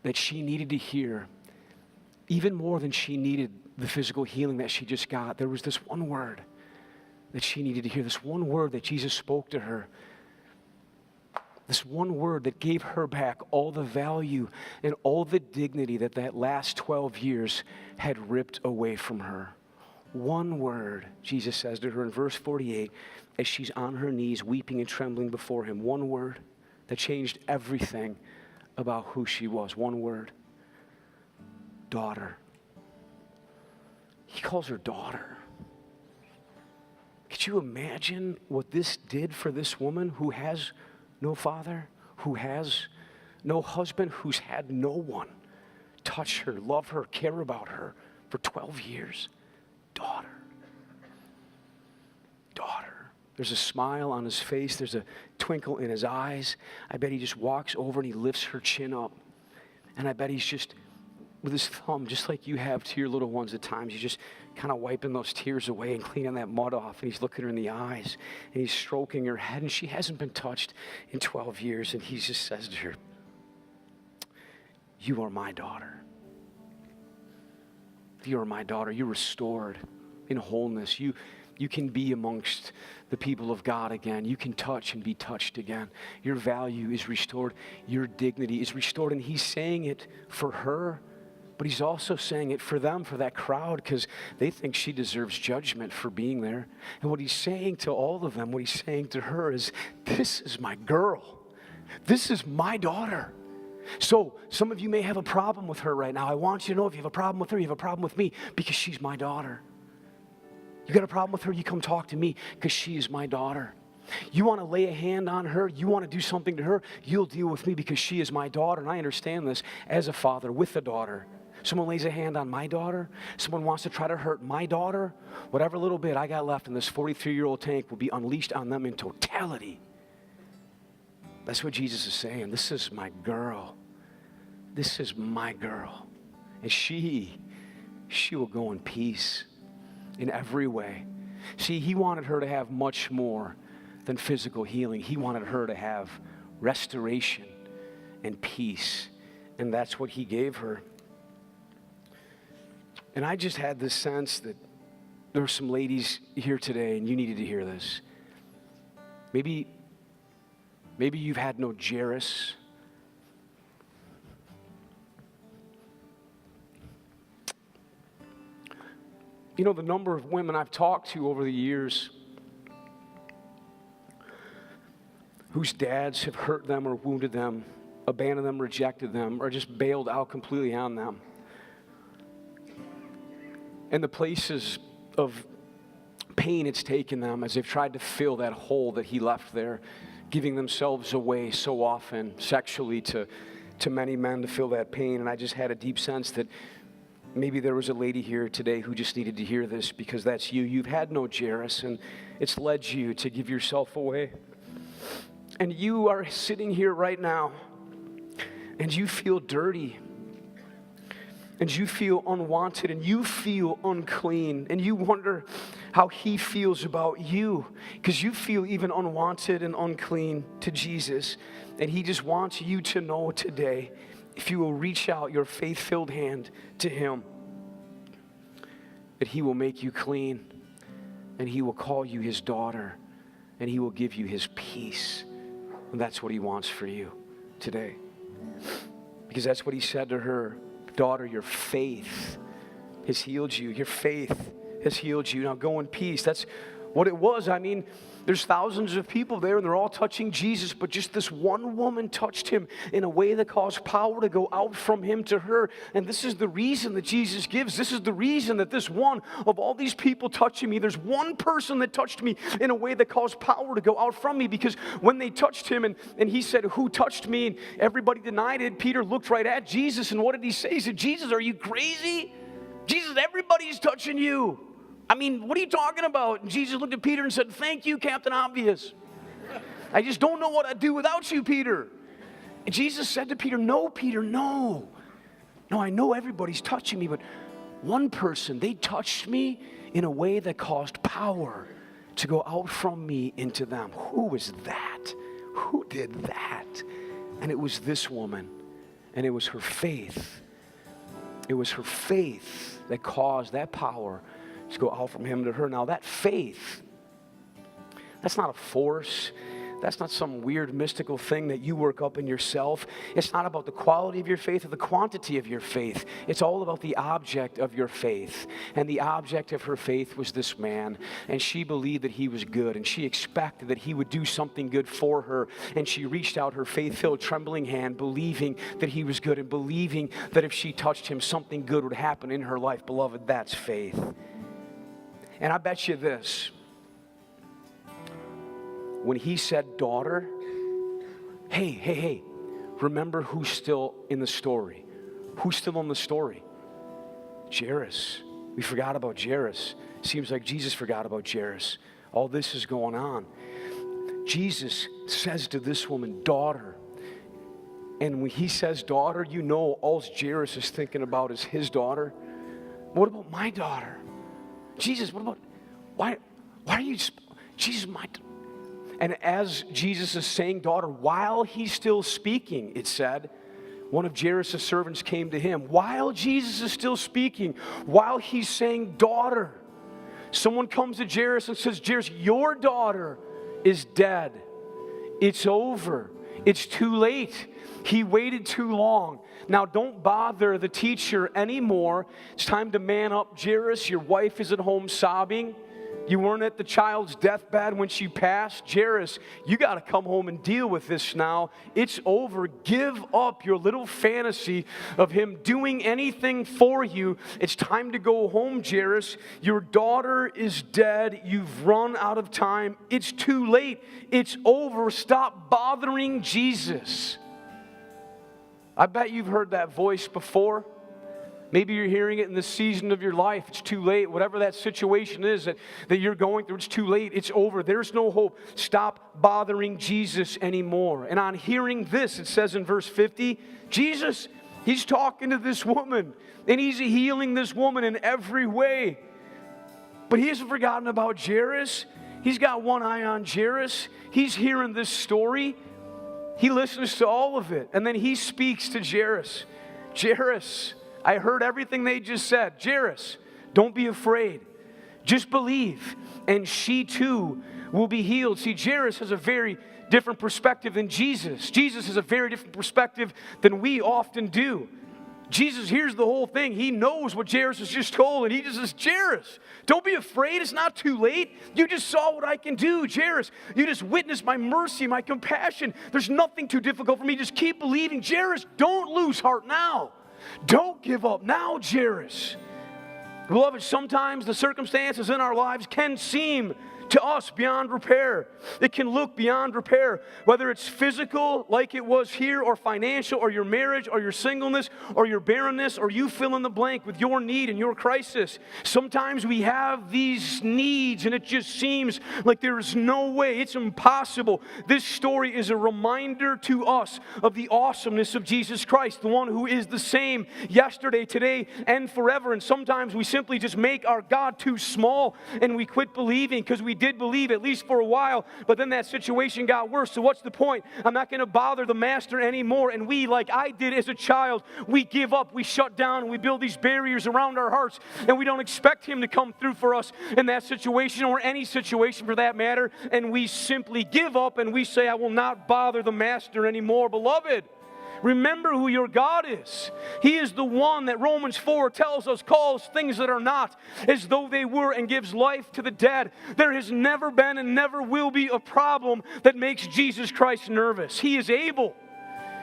that she needed to hear, even more than she needed the physical healing that she just got. There was this one word that she needed to hear, this one word that Jesus spoke to her, this one word that gave her back all the value and all the dignity that last 12 years had ripped away from her. One word, Jesus says to her in verse 48, as she's on her knees weeping and trembling before him. One word that changed everything about who she was. One word. Daughter. He calls her daughter. Could you imagine what this did for this woman who has no father, who has no husband, who's had no one touch her, love her, care about her for 12 years? Daughter. Daughter. There's a smile on his face. There's a twinkle in his eyes. I bet he just walks over and he lifts her chin up. And I bet he's just, with his thumb, just like you have to your little ones at times, he's just kind of wiping those tears away and cleaning that mud off. And he's looking her in the eyes. And he's stroking her head. And she hasn't been touched in 12 years. And he just says to her, you are my daughter. You are my daughter. You're restored in wholeness. You can be amongst the people of God again. You can touch and be touched again. Your value is restored. Your dignity is restored. And he's saying it for her, but he's also saying it for them, for that crowd, because they think she deserves judgment for being there. And what he's saying to all of them, what he's saying to her is, this is my girl. This is my daughter. So some of you may have a problem with her right now. I want you to know if you have a problem with her, you have a problem with me because she's my daughter. You got a problem with her, you come talk to me because she is my daughter. You want to lay a hand on her, you want to do something to her, you'll deal with me because she is my daughter. And I understand this as a father with a daughter. Someone lays a hand on my daughter, someone wants to try to hurt my daughter, whatever little bit I got left in this 43-year-old tank will be unleashed on them in totality. That's what Jesus is saying. This is my girl. This is my girl. And she will go in peace in every way. See, he wanted her to have much more than physical healing. He wanted her to have restoration and peace. And that's what he gave her. And I just had this sense that there were some ladies here today and you needed to hear this. Maybe you've had no Jairus. You know, the number of women I've talked to over the years whose dads have hurt them or wounded them, abandoned them, rejected them, or just bailed out completely on them. And the places of pain it's taken them as they've tried to fill that hole that he left there, giving themselves away so often sexually to many men to fill that pain. And I just had a deep sense that maybe there was a lady here today who just needed to hear this because that's you. You've had no Jairus, and it's led you to give yourself away. And you are sitting here right now, and you feel dirty, and you feel unwanted, and you feel unclean, and you wonder how he feels about you because you feel even unwanted and unclean to Jesus. And he just wants you to know today, if you will reach out your faith-filled hand to him, that he will make you clean, and he will call you his daughter, and he will give you his peace. And that's what he wants for you today. Because that's what he said to her. Daughter, your faith has healed you. Your faith has healed you. Now go in peace. That's what it was. I mean, there's thousands of people there, and they're all touching Jesus, but just this one woman touched him in a way that caused power to go out from him to her. And this is the reason that Jesus gives. This is the reason that this one of all these people touching me, there's one person that touched me in a way that caused power to go out from me. Because when they touched him and he said, who touched me? And everybody denied it. Peter looked right at Jesus, and what did he say? He said, Jesus, are you crazy? Jesus, everybody's touching you. I mean, what are you talking about? And Jesus looked at Peter and said, thank you, Captain Obvious. I just don't know what I'd do without you, Peter. And Jesus said to Peter, no, Peter, no. No, I know everybody's touching me, but one person, they touched me in a way that caused power to go out from me into them. Who was that? Who did that? And it was this woman, and it was her faith. It was her faith that caused that power to go out from him to her. Now that faith, that's not a force. That's not some weird mystical thing that you work up in yourself. It's not about the quality of your faith or the quantity of your faith. It's all about the object of your faith. And the object of her faith was this man. And she believed that he was good. And she expected that he would do something good for her. And she reached out her faith-filled, trembling hand, believing that he was good and believing that if she touched him, something good would happen in her life. Beloved, that's faith. And I bet you this, when he said daughter, hey, remember who's still in the story? Who's still in the story? Jairus. We forgot about Jairus. Seems like Jesus forgot about Jairus. All this is going on. Jesus says to this woman, daughter. And when he says daughter, you know all Jairus is thinking about is his daughter. What about my daughter? Jesus, what about, why are you, Jesus, and as Jesus is saying daughter, while he's still speaking, it said, one of Jairus' servants came to him. While Jesus is still speaking, while he's saying daughter, someone comes to Jairus and says, Jairus, your daughter is dead. It's over. It's too late. He waited too long. Now don't bother the teacher anymore. It's time to man up, Jairus. Your wife is at home sobbing. You weren't at the child's deathbed when she passed. Jairus, you got to come home and deal with this now. It's over. Give up your little fantasy of him doing anything for you. It's time to go home, Jairus. Your daughter is dead. You've run out of time. It's too late. It's over. Stop bothering Jesus. I bet you've heard that voice before. Maybe you're hearing it in this season of your life. It's too late. Whatever that situation is that you're going through, it's too late. It's over. There's no hope. Stop bothering Jesus anymore. And on hearing this, it says in verse 50, Jesus, he's talking to this woman, and he's healing this woman in every way. But he hasn't forgotten about Jairus. He's got one eye on Jairus. He's hearing this story. He listens to all of it. And then he speaks to Jairus. Jairus, I heard everything they just said. Jairus, don't be afraid. Just believe, and she too will be healed. See, Jairus has a very different perspective than Jesus. Jesus has a very different perspective than we often do. Jesus hears the whole thing. He knows what Jairus has just told, and he just says, Jairus, don't be afraid. It's not too late. You just saw what I can do. Jairus, you just witnessed my mercy, my compassion. There's nothing too difficult for me. Just keep believing. Jairus, don't lose heart now. Don't give up now, Jairus. Beloved, sometimes the circumstances in our lives can seem to us beyond repair. It can look beyond repair, whether it's physical like it was here, or financial, or your marriage, or your singleness, or your barrenness, or you fill in the blank with your need and your crisis. Sometimes we have these needs and it just seems like there is no way, it's impossible. This story is a reminder to us of the awesomeness of Jesus Christ, the one who is the same yesterday, today, and forever. And sometimes we simply just make our God too small and we quit believing, because we did believe at least for a while, but then that situation got worse. So what's the point? I'm not going to bother the master anymore. And we, like I did as a child, we give up, we shut down, and we build these barriers around our hearts, and we don't expect him to come through for us in that situation, or any situation for that matter, and we simply give up and we say, I will not bother the master anymore. Beloved, remember who your God is. He is the one that Romans 4 tells us calls things that are not as though they were, and gives life to the dead. There has never been and never will be a problem that makes Jesus Christ nervous. He is able.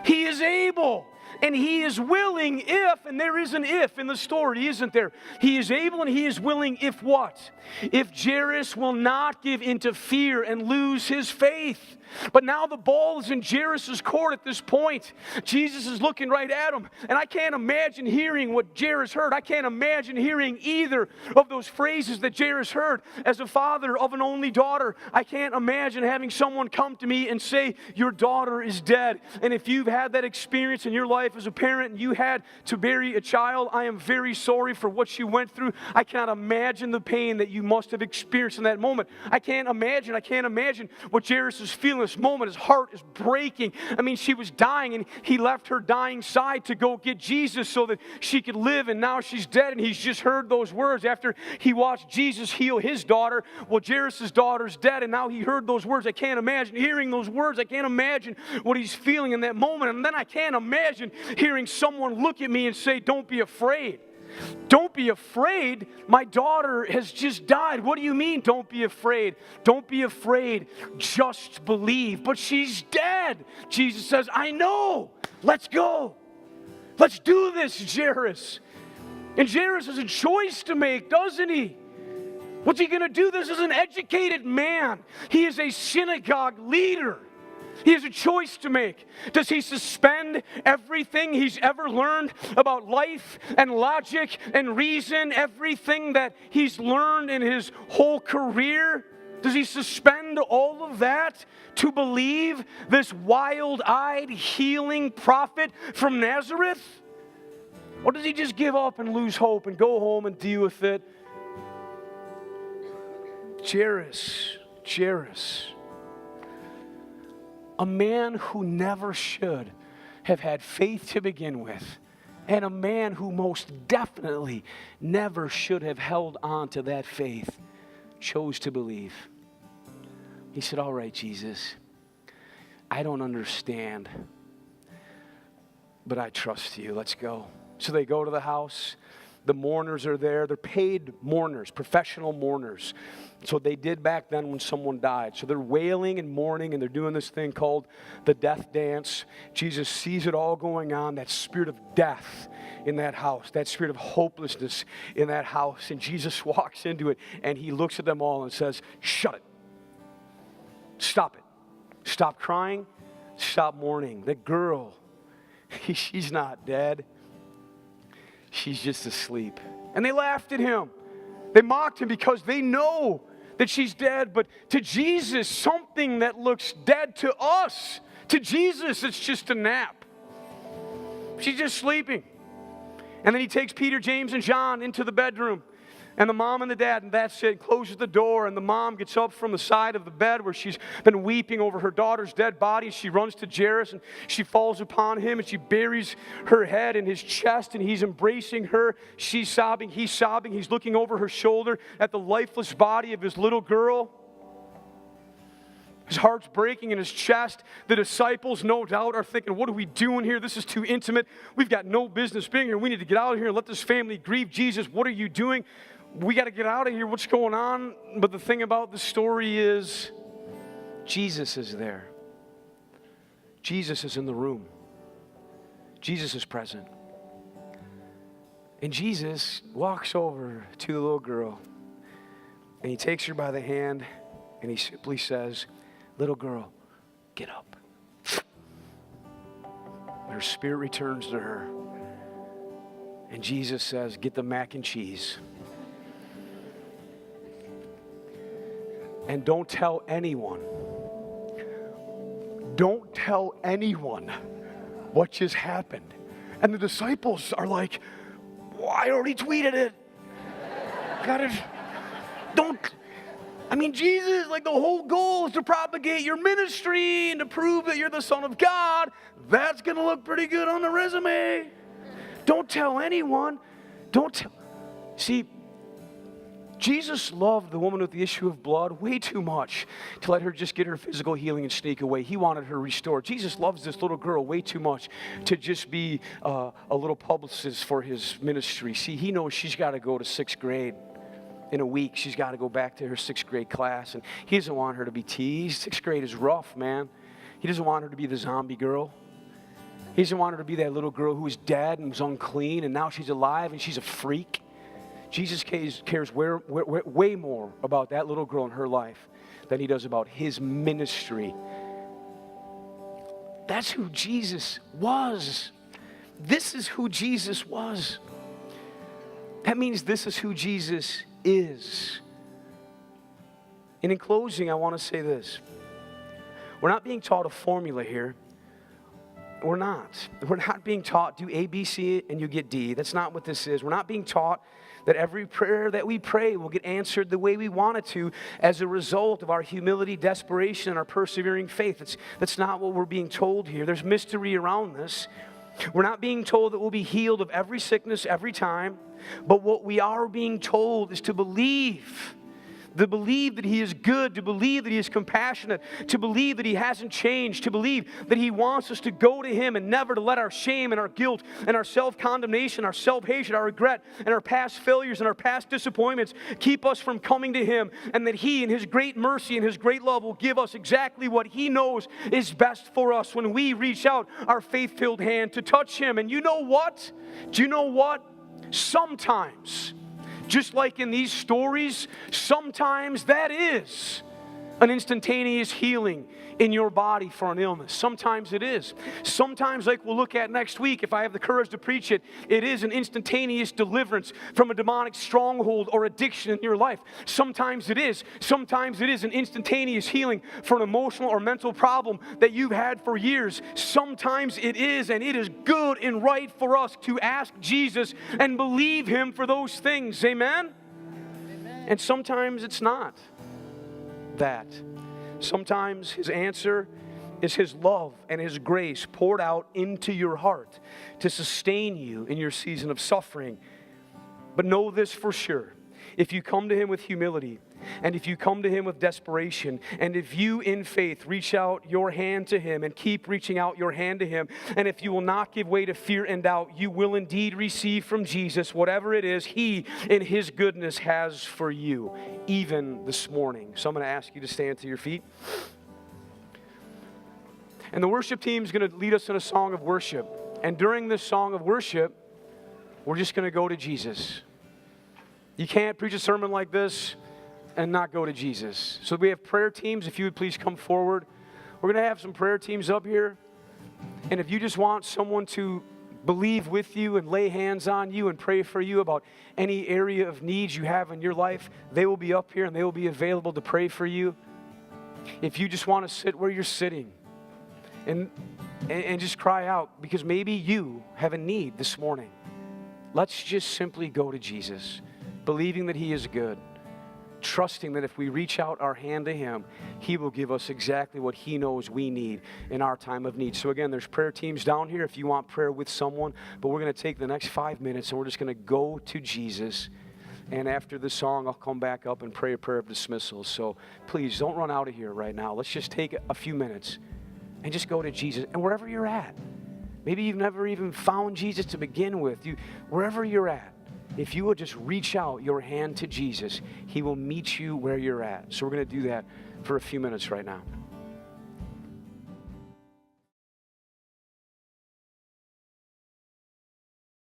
He is able. And he is willing if, and there is an if in the story, isn't there? He is able and he is willing if what? If Jairus will not give into fear and lose his faith. But now the ball is in Jairus' court at this point. Jesus is looking right at him. And I can't imagine hearing what Jairus heard. I can't imagine hearing either of those phrases that Jairus heard. As a father of an only daughter, I can't imagine having someone come to me and say, your daughter is dead. And if you've had that experience in your life as a parent and you had to bury a child, I am very sorry for what you went through. I cannot imagine the pain that you must have experienced in that moment. I can't imagine what Jairus is feeling this moment. His heart is breaking. I mean, she was dying, and he left her dying side to go get Jesus so that she could live, and now she's dead, and he's just heard those words after he watched Jesus heal his daughter. Well, Jairus' daughter's dead, and now he heard those words. I can't imagine hearing those words. I can't imagine what he's feeling in that moment. And then I can't imagine hearing someone look at me and say, don't be afraid. Don't be afraid. My daughter has just died. What do you mean, don't be afraid? Don't be afraid. Just believe. But she's dead. Jesus says, I know. Let's go. Let's do this, Jairus. And Jairus has a choice to make, doesn't he? What's he going to do? This is an educated man. He is a synagogue leader. He has a choice to make. Does he suspend everything he's ever learned about life and logic and reason, everything that he's learned in his whole career? Does he suspend all of that to believe this wild-eyed healing prophet from Nazareth? Or does he just give up and lose hope and go home and deal with it? Jairus. A man who never should have had faith to begin with, and a man who most definitely never should have held on to that faith, chose to believe. He said, all right, Jesus, I don't understand, but I trust you. Let's go. So they go to the house. The mourners are there. They're paid mourners, professional mourners. So they did back then when someone died. So they're wailing and mourning, and they're doing this thing called the death dance. Jesus sees it all going on, that spirit of death in that house, that spirit of hopelessness in that house. And Jesus walks into it, and he looks at them all and says, shut it. Stop it. Stop crying. Stop mourning. The girl, she's not dead. She's just asleep. And they laughed at him. They mocked him because they know that she's dead. But to Jesus, something that looks dead to us, to Jesus, it's just a nap. She's just sleeping. And then he takes Peter, James, and John into the bedroom. And the mom and the dad, and that's it, closes the door, and the mom gets up from the side of the bed where she's been weeping over her daughter's dead body. She runs to Jairus, and she falls upon him, and she buries her head in his chest, and he's embracing her. She's sobbing, he's looking over her shoulder at the lifeless body of his little girl. His heart's breaking in his chest. The disciples, no doubt, are thinking, what are we doing here? This is too intimate. We've got no business being here. We need to get out of here and let this family grieve. Jesus, what are you doing? We got to get out of here. What's going on? But the thing about the story is Jesus is there. Jesus is in the room. Jesus is present. And Jesus walks over to the little girl, and he takes her by the hand, and he simply says, little girl, get up. Her spirit returns to her. And Jesus says, get the mac and cheese. And don't tell anyone. Don't tell anyone what just happened. And the disciples are like, well, I already tweeted it. Jesus, like the whole goal is to propagate your ministry and to prove that you're the Son of God. That's going to look pretty good on the resume. Don't tell anyone. See, Jesus loved the woman with the issue of blood way too much to let her just get her physical healing and sneak away. He wanted her restored. Jesus loves this little girl way too much to just be a little publicist for his ministry. See, he knows she's got to go to 6th grade. In a week, she's got to go back to her 6th grade class, and he doesn't want her to be teased. 6th grade is rough, man. He doesn't want her to be the zombie girl. He doesn't want her to be that little girl who was dead and was unclean, and now she's alive and she's a freak. Jesus cares way more about that little girl in her life than he does about his ministry. That's who Jesus was. This is who Jesus was. That means this is who Jesus is. And in closing, I want to say this. We're not being taught a formula here. We're not. We're not being taught do A, B, C, and you get D. That's not what this is. We're not being taught that every prayer that we pray will get answered the way we want it to as a result of our humility, desperation, and our persevering faith. That's not what we're being told here. There's mystery around this. We're not being told that we'll be healed of every sickness every time, but what we are being told is to believe that he is good, to believe that he is compassionate, to believe that he hasn't changed, to believe that he wants us to go to him and never to let our shame and our guilt and our self-condemnation, our self-hatred, our regret, and our past failures and our past disappointments keep us from coming to him, and that he in his great mercy and his great love will give us exactly what he knows is best for us when we reach out our faith-filled hand to touch him. And you know what? Do you know what? Sometimes, just like in these stories, sometimes that is an instantaneous healing in your body for an illness. Sometimes it is. Sometimes, like we'll look at next week, if I have the courage to preach it, it is an instantaneous deliverance from a demonic stronghold or addiction in your life. Sometimes it is. Sometimes it is an instantaneous healing for an emotional or mental problem that you've had for years. Sometimes it is, and it is good and right for us to ask Jesus and believe him for those things. Amen? Amen. And sometimes it's not that. Sometimes his answer is his love and his grace poured out into your heart to sustain you in your season of suffering. But know this for sure. If you come to him with humility and if you come to him with desperation, and if you in faith reach out your hand to him and keep reaching out your hand to him, and if you will not give way to fear and doubt, you will indeed receive from Jesus whatever it is he in his goodness has for you, even this morning. So I'm going to ask you to stand to your feet. And the worship team is going to lead us in a song of worship. And during this song of worship, we're just going to go to Jesus. You can't preach a sermon like this and not go to Jesus. So we have prayer teams. If you would please come forward. We're going to have some prayer teams up here. And if you just want someone to believe with you and lay hands on you and pray for you about any area of needs you have in your life, they will be up here and they will be available to pray for you. If you just want to sit where you're sitting and just cry out because maybe you have a need this morning, let's just simply go to Jesus, believing that he is good, trusting that if we reach out our hand to him, he will give us exactly what he knows we need in our time of need. So again, there's prayer teams down here if you want prayer with someone, but we're going to take the next 5 minutes and we're just going to go to Jesus. And after the song, I'll come back up and pray a prayer of dismissal. So please don't run out of here right now. Let's just take a few minutes and just go to Jesus. And wherever you're at, maybe you've never even found Jesus to begin with, wherever you're at, if you will just reach out your hand to Jesus, he will meet you where you're at. So we're going to do that for a few minutes right now.